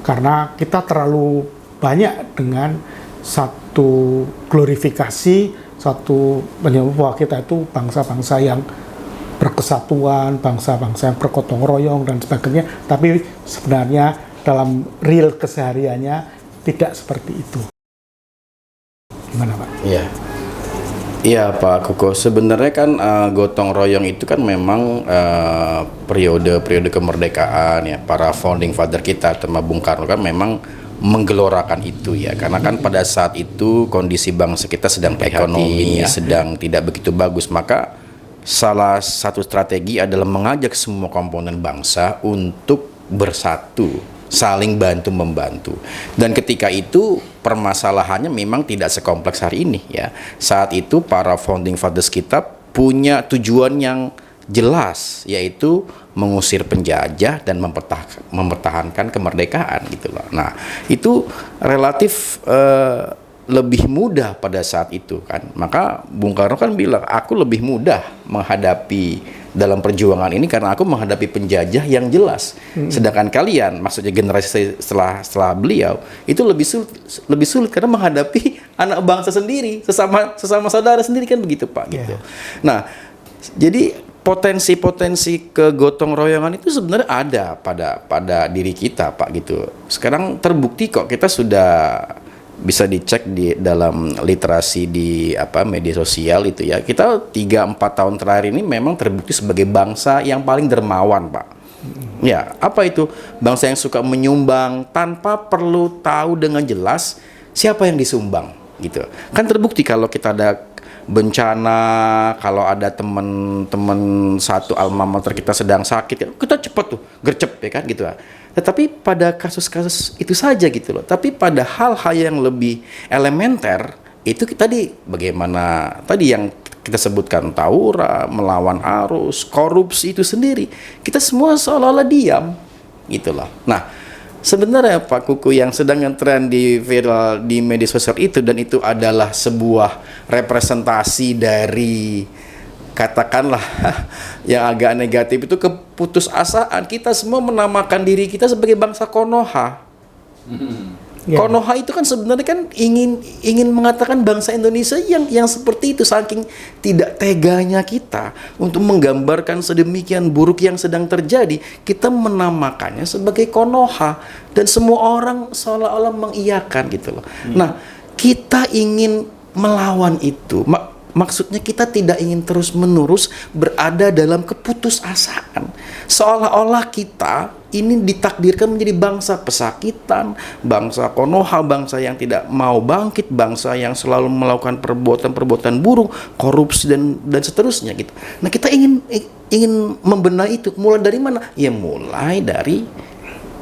Karena kita terlalu banyak dengan satu glorifikasi, satu menyebut bahwa kita itu bangsa-bangsa yang berkesatuan, bangsa-bangsa yang bergotong royong dan sebagainya, tapi sebenarnya dalam real kesehariannya tidak seperti itu. Gimana Pak? Iya. Iya Pak Koko, sebenarnya kan gotong royong itu kan memang periode kemerdekaan ya, para founding father kita terutama Bung Karno kan memang menggelorakan itu ya, karena kan pada saat itu kondisi bangsa kita sedang ekonomi sedang tidak begitu bagus, maka salah satu strategi adalah mengajak semua komponen bangsa untuk bersatu, saling bantu membantu. Dan ketika itu permasalahannya memang tidak sekompleks hari ini ya. Saat itu para founding fathers kita punya tujuan yang jelas, yaitu mengusir penjajah dan mempertahankan kemerdekaan gitu loh. Nah, itu relatif lebih mudah pada saat itu kan. Maka Bung Karno kan bilang, aku lebih mudah menghadapi dalam perjuangan ini karena aku menghadapi penjajah yang jelas. Sedangkan kalian, maksudnya generasi setelah beliau itu lebih sulit karena menghadapi anak bangsa sendiri, sesama saudara sendiri kan begitu Pak gitu. Nah, jadi potensi kegotong royongan itu sebenarnya ada pada diri kita Pak gitu. Sekarang terbukti kok, kita sudah bisa dicek di dalam literasi di media sosial itu ya. Kita 3-4 tahun terakhir ini memang terbukti sebagai bangsa yang paling dermawan Pak. Ya, apa itu? Bangsa yang suka menyumbang tanpa perlu tahu dengan jelas siapa yang disumbang gitu. Kan terbukti kalau kita ada bencana, kalau ada teman-teman satu alma mater kita sedang sakit, kita cepat tuh gercep ya kan gitu. Tetapi pada kasus-kasus itu saja gitu loh. Tapi pada hal-hal yang lebih elementer itu tadi bagaimana tadi yang kita sebutkan, tawuran, melawan arus, korupsi itu sendiri, kita semua seolah-olah diam gitu loh. Nah, sebenarnya Pak Kuku yang sedang tren di viral di media sosial itu, dan itu adalah sebuah representasi dari katakanlah yang agak negatif, itu keputusasaan kita semua menamakan diri kita sebagai bangsa Konoha. Konoha itu kan sebenarnya kan ingin mengatakan bangsa Indonesia yang seperti itu, saking tidak teganya kita untuk menggambarkan sedemikian buruk yang sedang terjadi, kita menamakannya sebagai Konoha dan semua orang seolah-olah mengiyakan gitu loh. Nah, kita ingin melawan itu. Maksudnya kita tidak ingin terus-menerus berada dalam keputusasaan. Seolah-olah kita ini ditakdirkan menjadi bangsa pesakitan, bangsa Konoha, bangsa yang tidak mau bangkit, bangsa yang selalu melakukan perbuatan-perbuatan buruk, korupsi dan seterusnya gitu. Nah, kita ingin membenahi itu. Mulai dari mana? Ya mulai dari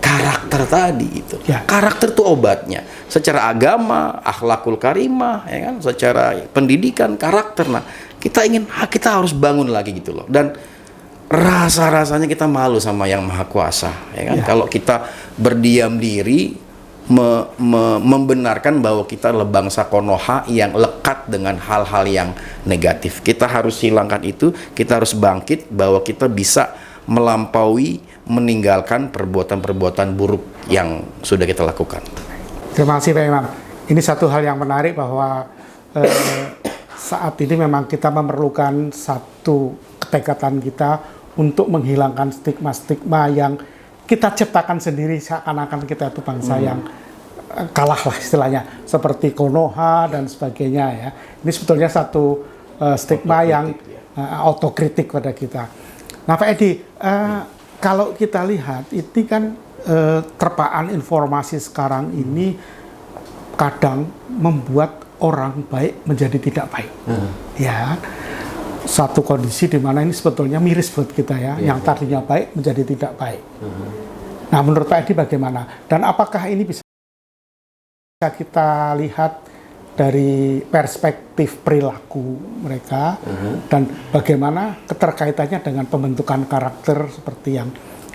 karakter tadi itu. Karakter itu obatnya. Secara agama, akhlakul karimah, ya kan, secara pendidikan, karakter. Nah, kita harus bangun lagi gitu loh. Dan rasa-rasanya kita malu sama Yang Maha Kuasa, ya kan. Kalau kita berdiam diri membenarkan bahwa kita adalah bangsa Konoha yang lekat dengan hal-hal yang negatif. Kita harus hilangkan itu, kita harus bangkit bahwa kita bisa melampaui, meninggalkan perbuatan-perbuatan buruk yang sudah kita lakukan. Terima kasih Pak Imam. Ini satu hal yang menarik bahwa saat ini memang kita memerlukan satu ketekatan kita untuk menghilangkan stigma-stigma yang kita ciptakan sendiri, seakan-akan kita itu bangsa yang kalah lah istilahnya, seperti Konoha dan sebagainya ya. Ini sebetulnya satu stigma yang autokritik pada kita. Nah Pak Edi, kalau kita lihat ini kan terpaan informasi sekarang ini kadang membuat orang baik menjadi tidak baik. Ya, satu kondisi di mana ini sebetulnya miris buat kita ya, yang tadinya baik menjadi tidak baik. Nah, menurut Pak Edi bagaimana? Dan apakah ini bisa kita lihat dari perspektif perilaku mereka dan bagaimana keterkaitannya dengan pembentukan karakter seperti yang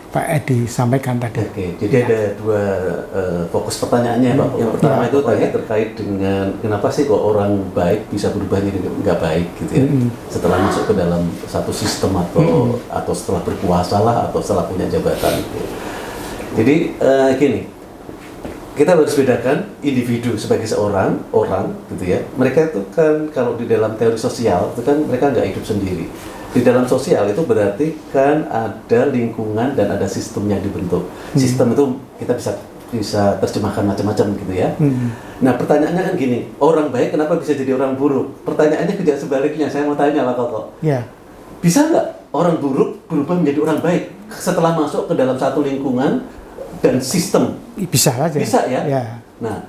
Pak Edi sampaikan tadi. Oke, jadi ada dua fokus pertanyaannya Pak. Yang pertama itu tadi terkait dengan kenapa sih kok orang baik bisa berubah jadi nggak baik gitu ya, setelah masuk ke dalam satu sistem atau setelah berkuasa lah atau setelah punya jabatan gitu. Jadi gini, kita harus bedakan individu sebagai seorang orang gitu ya. Mereka itu kan kalau di dalam teori sosial itu kan mereka nggak hidup sendiri. Di dalam sosial itu berarti kan ada lingkungan dan ada sistem yang dibentuk. Sistem itu kita bisa bisa terjemahkan macam-macam gitu ya. Nah pertanyaannya kan gini, orang baik kenapa bisa jadi orang buruk? Pertanyaannya kejadian sebaliknya, saya mau tanya Pak Koko. Ya. Bisa nggak orang buruk berubah menjadi orang baik setelah masuk ke dalam satu lingkungan dan sistem? Bisa aja. Bisa ya? Ya. Nah,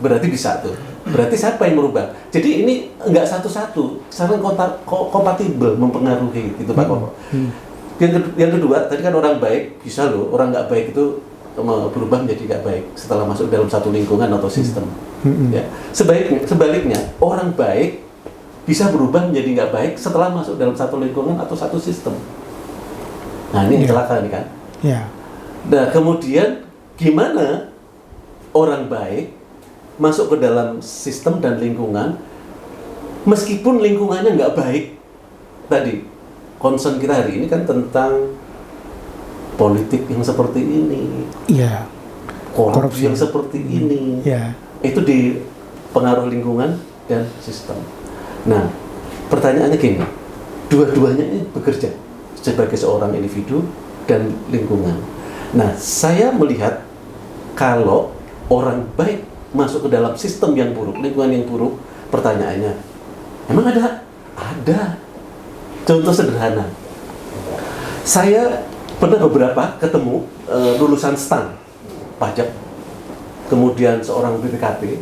berarti bisa tuh. Berarti siapa yang merubah? Jadi ini nggak satu-satu, saling kompatibel mempengaruhi gitu Pak Koko. Yang kedua, tadi kan orang baik bisa loh, orang nggak baik itu berubah menjadi nggak baik setelah masuk dalam satu lingkungan atau sistem. Ya. Sebaliknya, orang baik bisa berubah menjadi nggak baik setelah masuk dalam satu lingkungan atau satu sistem. Nah ini yang celaka nih kan. Ya. Nah kemudian gimana orang baik masuk ke dalam sistem dan lingkungan meskipun lingkungannya nggak baik? Tadi concern kita hari ini kan tentang politik yang seperti ini, Iya. korupsi yang seperti ini, Ya. itu di pengaruh lingkungan dan sistem. Nah, pertanyaannya gini, dua-duanya ini bekerja sebagai seorang individu dan lingkungan. Nah, saya melihat kalau orang baik masuk ke dalam sistem yang buruk, lingkungan yang buruk, pertanyaannya, emang ada? Ada. Contoh sederhana, saya pernah beberapa ketemu lulusan STAN, pajak, kemudian seorang BPKB.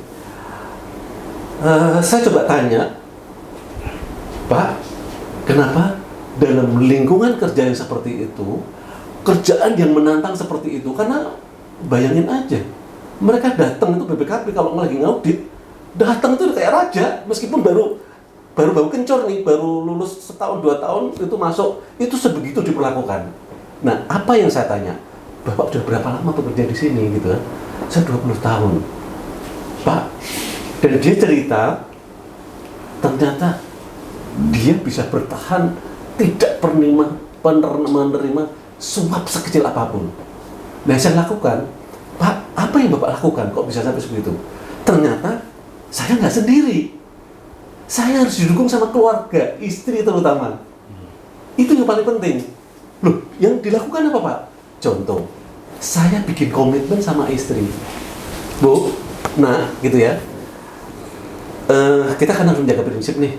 Saya coba tanya, Pak, kenapa dalam lingkungan kerja yang seperti itu, kerjaan yang menantang seperti itu? Karena bayangin aja, mereka datang itu BPKB kalau lagi ngaudit, datang itu kayak raja, meskipun baru kencur nih, baru lulus setahun 2 tahun itu masuk, itu sebegitu diperlakukan. Nah, apa yang saya tanya? Bapak sudah berapa lama bekerja di sini gitu kan? Saya 20 tahun. Pak, dan dia cerita ternyata dia bisa bertahan tidak menerima suap sekecil apapun. Nah, saya lakukan, Pak, apa yang Bapak lakukan kok bisa sampai segitu? Ternyata saya nggak sendiri. Saya harus didukung sama keluarga, istri terutama. Itu yang paling penting. Loh, yang dilakukan apa Pak? Contoh, saya bikin komitmen sama istri. Bu, nah gitu ya. Kita kan harus menjaga prinsip nih.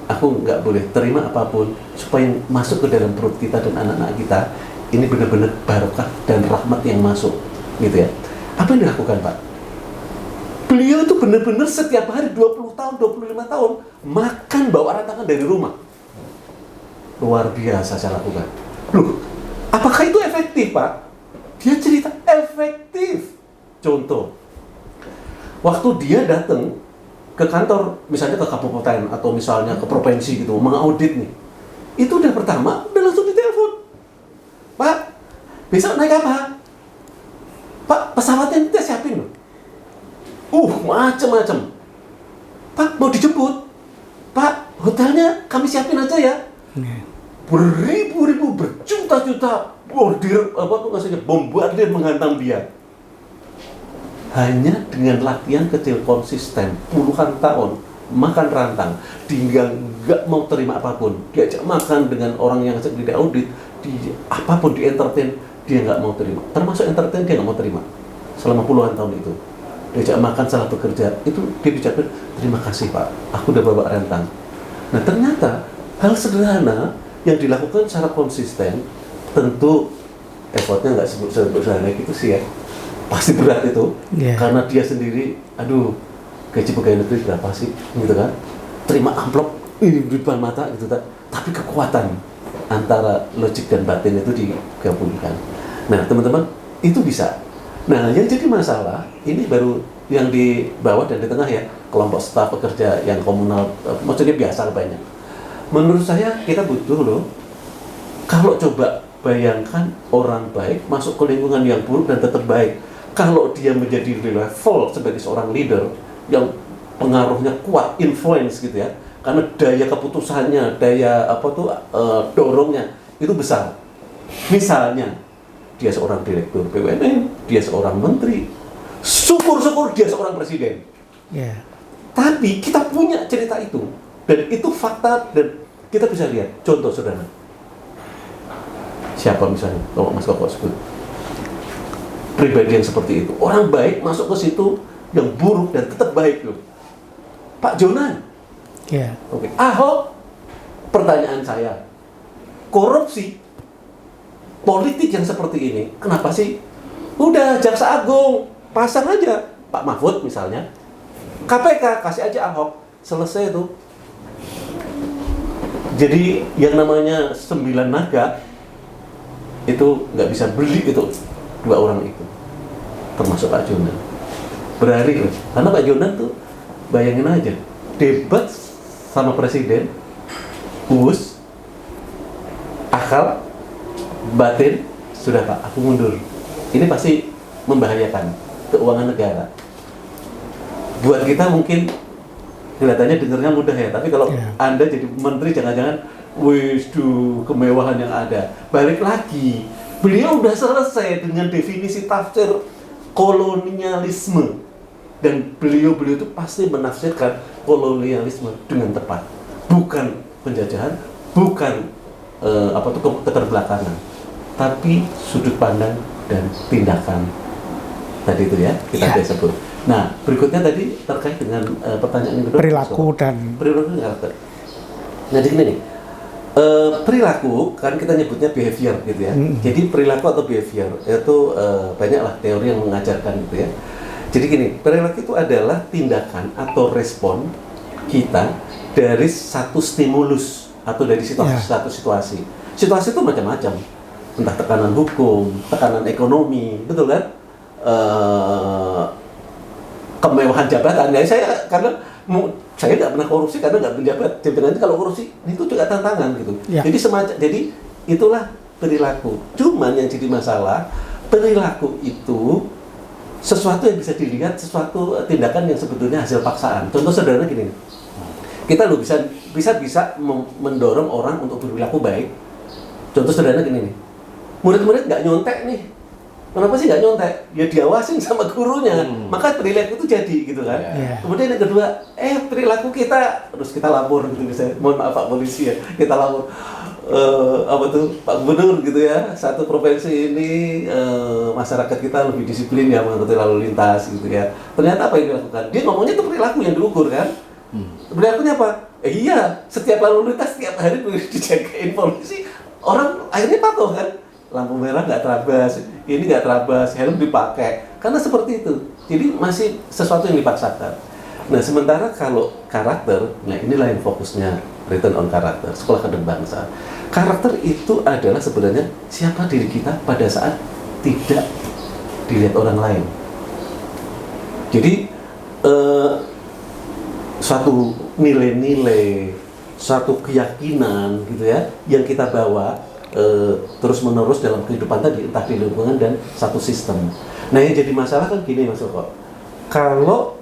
Aku nggak boleh terima apapun supaya masuk ke dalam perut kita dan anak-anak kita. Ini benar-benar barokah dan rahmat yang masuk, gitu ya. Apa yang dilakukan Pak? Beliau itu benar-benar setiap hari 20 tahun, 25 tahun makan bawa rantangan dari rumah. Luar biasa saya lakukan. Loh, apakah itu efektif, Pak? Dia cerita efektif. Contoh, waktu dia datang ke kantor, misalnya ke kabupaten atau misalnya ke provinsi gitu, mengaudit nih, itu udah pertama, udah langsung ditelepon. Pak, besok naik apa? Pak, pesawatnya kita siapin loh. Macem-macem. Pak, mau dijemput? Pak, hotelnya kami siapin aja ya. Beribu-ribu, berjuta-juta bombardir menghantam dia. Hanya dengan latihan kecil konsisten puluhan tahun, makan rantang, dia nggak mau terima apapun, diajak makan dengan orang yang sedang diaudit, apapun di entertain dia nggak mau terima, termasuk entertain dia nggak mau terima selama puluhan tahun itu. Diajak makan salah bekerja, itu dia bicara, terima kasih Pak, aku udah bawa rantang. Nah ternyata hal sederhana yang dilakukan secara konsisten, tentu effortnya nggak sederhana gitu sih ya, pasti berat itu, karena dia sendiri, aduh gaji pegawai negeri berapa sih, gitu kan, terima amplop, ini di depan mata gitu kan, tapi kekuatan antara logik dan batin itu digabungkan. Nah teman-teman, itu bisa. Nah yang jadi masalah, ini baru yang di bawah dan di tengah ya, kelompok staf pekerja yang komunal, maksudnya biasa banyak. Menurut saya kita butuh loh, kalau coba bayangkan orang baik masuk ke lingkungan yang buruk dan tetap baik. Kalau dia menjadi level sebagai seorang leader yang pengaruhnya kuat, influence gitu ya, karena daya keputusannya, daya dorongnya itu besar. Misalnya dia seorang direktur BUMN, dia seorang menteri, syukur-syukur dia seorang presiden. Tapi kita punya cerita itu, dan itu fakta, dan kita bisa lihat contoh sederhana. Siapa misalnya, kalau Mas Koko sebut? pribadi yang seperti itu. Orang baik masuk ke situ yang buruk dan tetap baik loh. Pak Jonan. Yeah. Oke. Ahok, pertanyaan saya, korupsi politik yang seperti ini, kenapa sih? Udah Jaksa Agung pasang aja Pak Mahfud misalnya, KPK kasih aja Ahok, selesai tuh. Jadi yang namanya 9 naga itu nggak bisa beli itu 2 orang itu, termasuk Pak Jonan. Berani loh, karena Pak Jonan tuh bayangin aja debat sama presiden, us, akal, batin, sudah Pak, aku mundur. Ini pasti membahayakan keuangan negara. Buat kita mungkin kelihatannya dengarnya mudah ya, tapi kalau Anda jadi menteri jangan-jangan wisdu kemewahan yang ada. Balik lagi, beliau udah selesai dengan definisi tafsir kolonialisme, dan beliau itu pasti menafsirkan kolonialisme dengan tepat, bukan penjajahan, bukan keterbelakangan, tapi sudut pandang dan tindakan tadi itu ya kita sebut. Nah, berikutnya tadi terkait dengan pertanyaan yang kedua, perilaku dan karakter. Nah, jadi gini nih, perilaku kan kita nyebutnya behavior gitu ya. Jadi perilaku atau behavior itu banyaklah teori yang mengajarkan gitu ya. Jadi gini, perilaku itu adalah tindakan atau respon kita dari satu stimulus atau dari satu situasi. Situasi itu macam-macam, entah tekanan hukum, tekanan ekonomi, betul kan? Kemewahan jabatan. Ya karena saya nggak pernah korupsi karena nggak menjabat jabatan. Kalau korupsi itu juga tantangan gitu. Jadi itulah perilaku. Cuman yang jadi masalah, perilaku itu sesuatu yang bisa dilihat, sesuatu tindakan yang sebetulnya hasil paksaan. Contoh sederhana gini, kita loh bisa mendorong orang untuk berperilaku baik. Contoh sederhana gini nih, murid-murid nggak nyontek nih. Kenapa sih nggak nyontek? Ya diawasin sama gurunya, maka perilaku itu jadi gitu kan. Kemudian yang kedua, perilaku kita, terus kita lapor gitu misalnya, mohon maaf Pak Polisi ya, kita lapor Pak Gubernur gitu ya, satu provinsi ini masyarakat kita lebih disiplin ya mengerti lalu lintas gitu ya. Ternyata apa yang dilakukan? Dia ngomongnya itu perilaku yang diukur kan. Perilakunya apa? Iya, setiap lalu lintas setiap hari dijagain polisi, orang akhirnya patuh kan. Lampu merah nggak terabas, ini nggak terabas, helm dipakai, karena seperti itu. Jadi masih sesuatu yang dipaksakan. Nah, sementara kalau karakter, nah inilah yang fokusnya Return on Karakter, Sekolah Kader Bangsa. Karakter itu adalah sebenarnya siapa diri kita pada saat tidak dilihat orang lain. Jadi suatu nilai-nilai, suatu keyakinan gitu ya, yang kita bawa terus menerus dalam kehidupan tadi, entah di lingkungan dan satu sistem. Nah, yang jadi masalah kan gini Mas Oko, kalau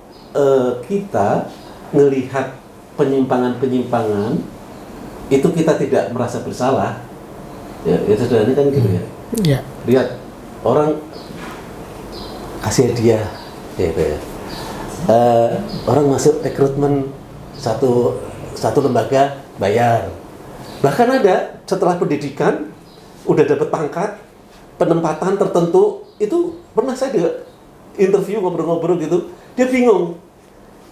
kita ngelihat penyimpangan-penyimpangan itu kita tidak merasa bersalah, ya sederhana kan gitu ya. Lihat orang kasih hadiah, orang masuk rekrutmen satu lembaga bayar. Bahkan ada setelah pendidikan udah dapat pangkat, penempatan tertentu, itu pernah saya juga interview ngobrol-ngobrol gitu, dia bingung.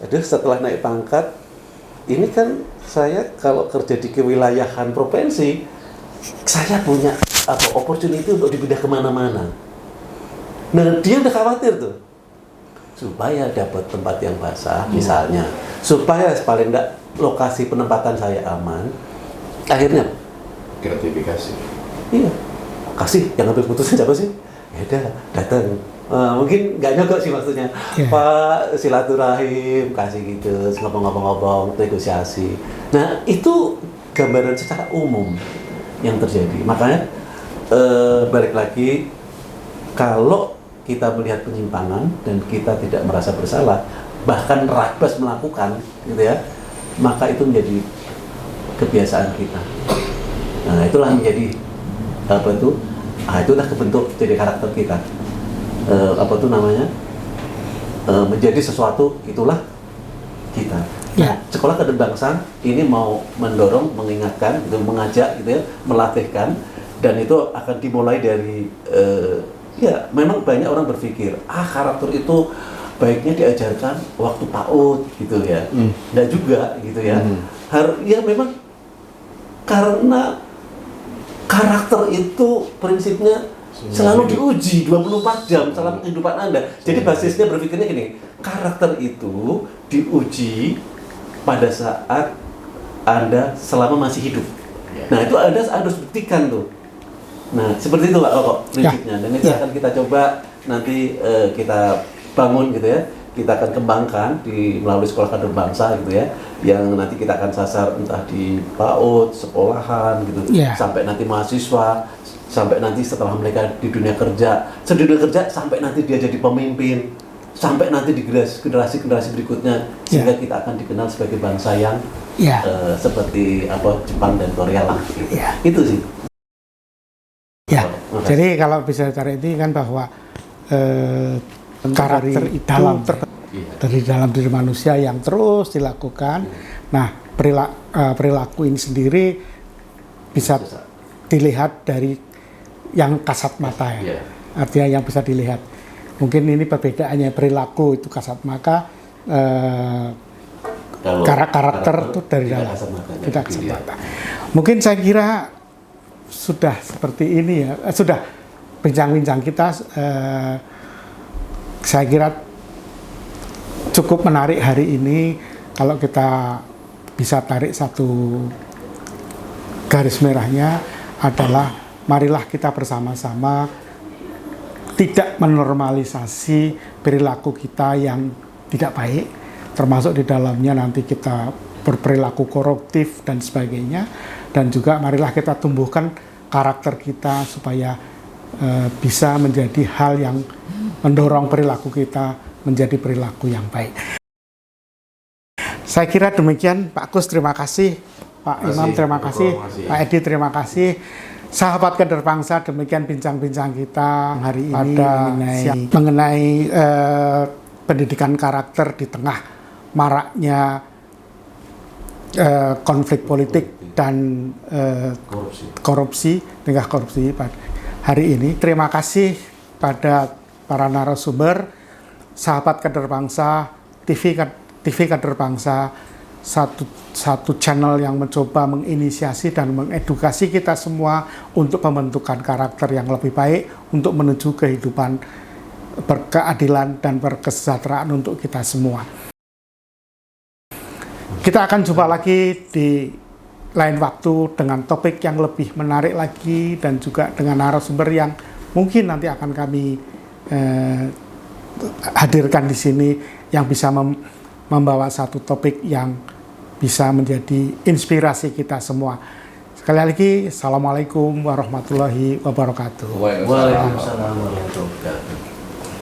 Aduh, setelah naik pangkat, ini kan saya kalau kerja di kewilayahan provinsi, saya punya opportunity untuk dipindah kemana-mana. Nah, dia udah khawatir tuh, supaya dapat tempat yang basah, misalnya, supaya paling enggak lokasi penempatan saya aman. Akhirnya gratifikasi. Iya, kasih yang ambil putusan siapa sih? Ya udah datang. Mungkin nggak nyogok sih maksudnya. Pak, silaturahim, kasih gitu, ngomong-ngomong, negosiasi. Nah, itu gambaran secara umum yang terjadi. Makanya balik lagi, kalau kita melihat penyimpangan dan kita tidak merasa bersalah, bahkan rabas melakukan, gitu ya, maka itu menjadi kebiasaan kita. Nah, itulah menjadi itulah kebentuk jadi karakter kita. Menjadi sesuatu, itulah kita. Nah, Sekolah Kader Bangsa ini mau mendorong, mengingatkan, mengajak gitu ya, melatihkan, dan itu akan dimulai dari Ya, memang banyak orang berpikir, karakter itu baiknya diajarkan waktu PAUD gitu ya. Nggak juga gitu ya. Ya memang karena karakter itu prinsipnya selalu diuji 24 jam selama kehidupan Anda. Jadi basisnya berpikirnya gini, karakter itu diuji pada saat Anda selama masih hidup. Nah, itu Anda harus buktikan tuh. Nah, seperti itu Pak Koko prinsipnya. Dan itu akan kita coba nanti kita bangun gitu ya. Kita akan kembangkan melalui sekolah kader bangsa gitu ya. Yang nanti kita akan sasar entah di PAUD, sekolahan gitu. Sampai nanti mahasiswa, sampai nanti setelah mereka di dunia kerja, sampai nanti dia jadi pemimpin, sampai nanti di generasi-generasi berikutnya, sehingga kita akan dikenal sebagai bangsa yang seperti Jepang dan Korea lah gitu. Itu sih. Jadi kalau bisa cari ini kan bahwa karakter itu dari dalam diri manusia yang terus dilakukan. Nah, perilaku ini sendiri bisa dilihat dari yang kasat mata ya. Artinya yang bisa dilihat. Mungkin ini perbedaannya, perilaku itu kasat mata, karakter itu dari dalam tidak kasat mata. Mungkin saya kira sudah seperti ini ya, sudah bincang-bincang kita saya kira cukup menarik hari ini. Kalau kita bisa tarik satu garis merahnya adalah marilah kita bersama-sama tidak menormalisasi perilaku kita yang tidak baik, termasuk di dalamnya nanti kita berperilaku koruptif dan sebagainya. Dan juga marilah kita tumbuhkan karakter kita supaya bisa menjadi hal yang mendorong perilaku kita menjadi perilaku yang baik. Saya kira demikian, Pak Kus, terima kasih. Pak Imam, terima kasih. Pak Edi, terima kasih. Sahabat kader bangsa, demikian bincang-bincang kita hari ini mengenai pendidikan karakter di tengah maraknya konflik politik dan korupsi hari ini. Terima kasih pada para narasumber, sahabat kader bangsa, TV kader bangsa, satu channel yang mencoba menginisiasi dan mengedukasi kita semua untuk pembentukan karakter yang lebih baik untuk menuju kehidupan berkeadilan dan berkesejahteraan untuk kita semua. Kita akan jumpa lagi di lain waktu dengan topik yang lebih menarik lagi dan juga dengan narasumber yang mungkin nanti akan kami hadirkan di sini yang bisa membawa satu topik yang bisa menjadi inspirasi kita semua. Sekali lagi, Assalamualaikum warahmatullahi wabarakatuh. Waalaikumsalam warahmatullahi wabarakatuh.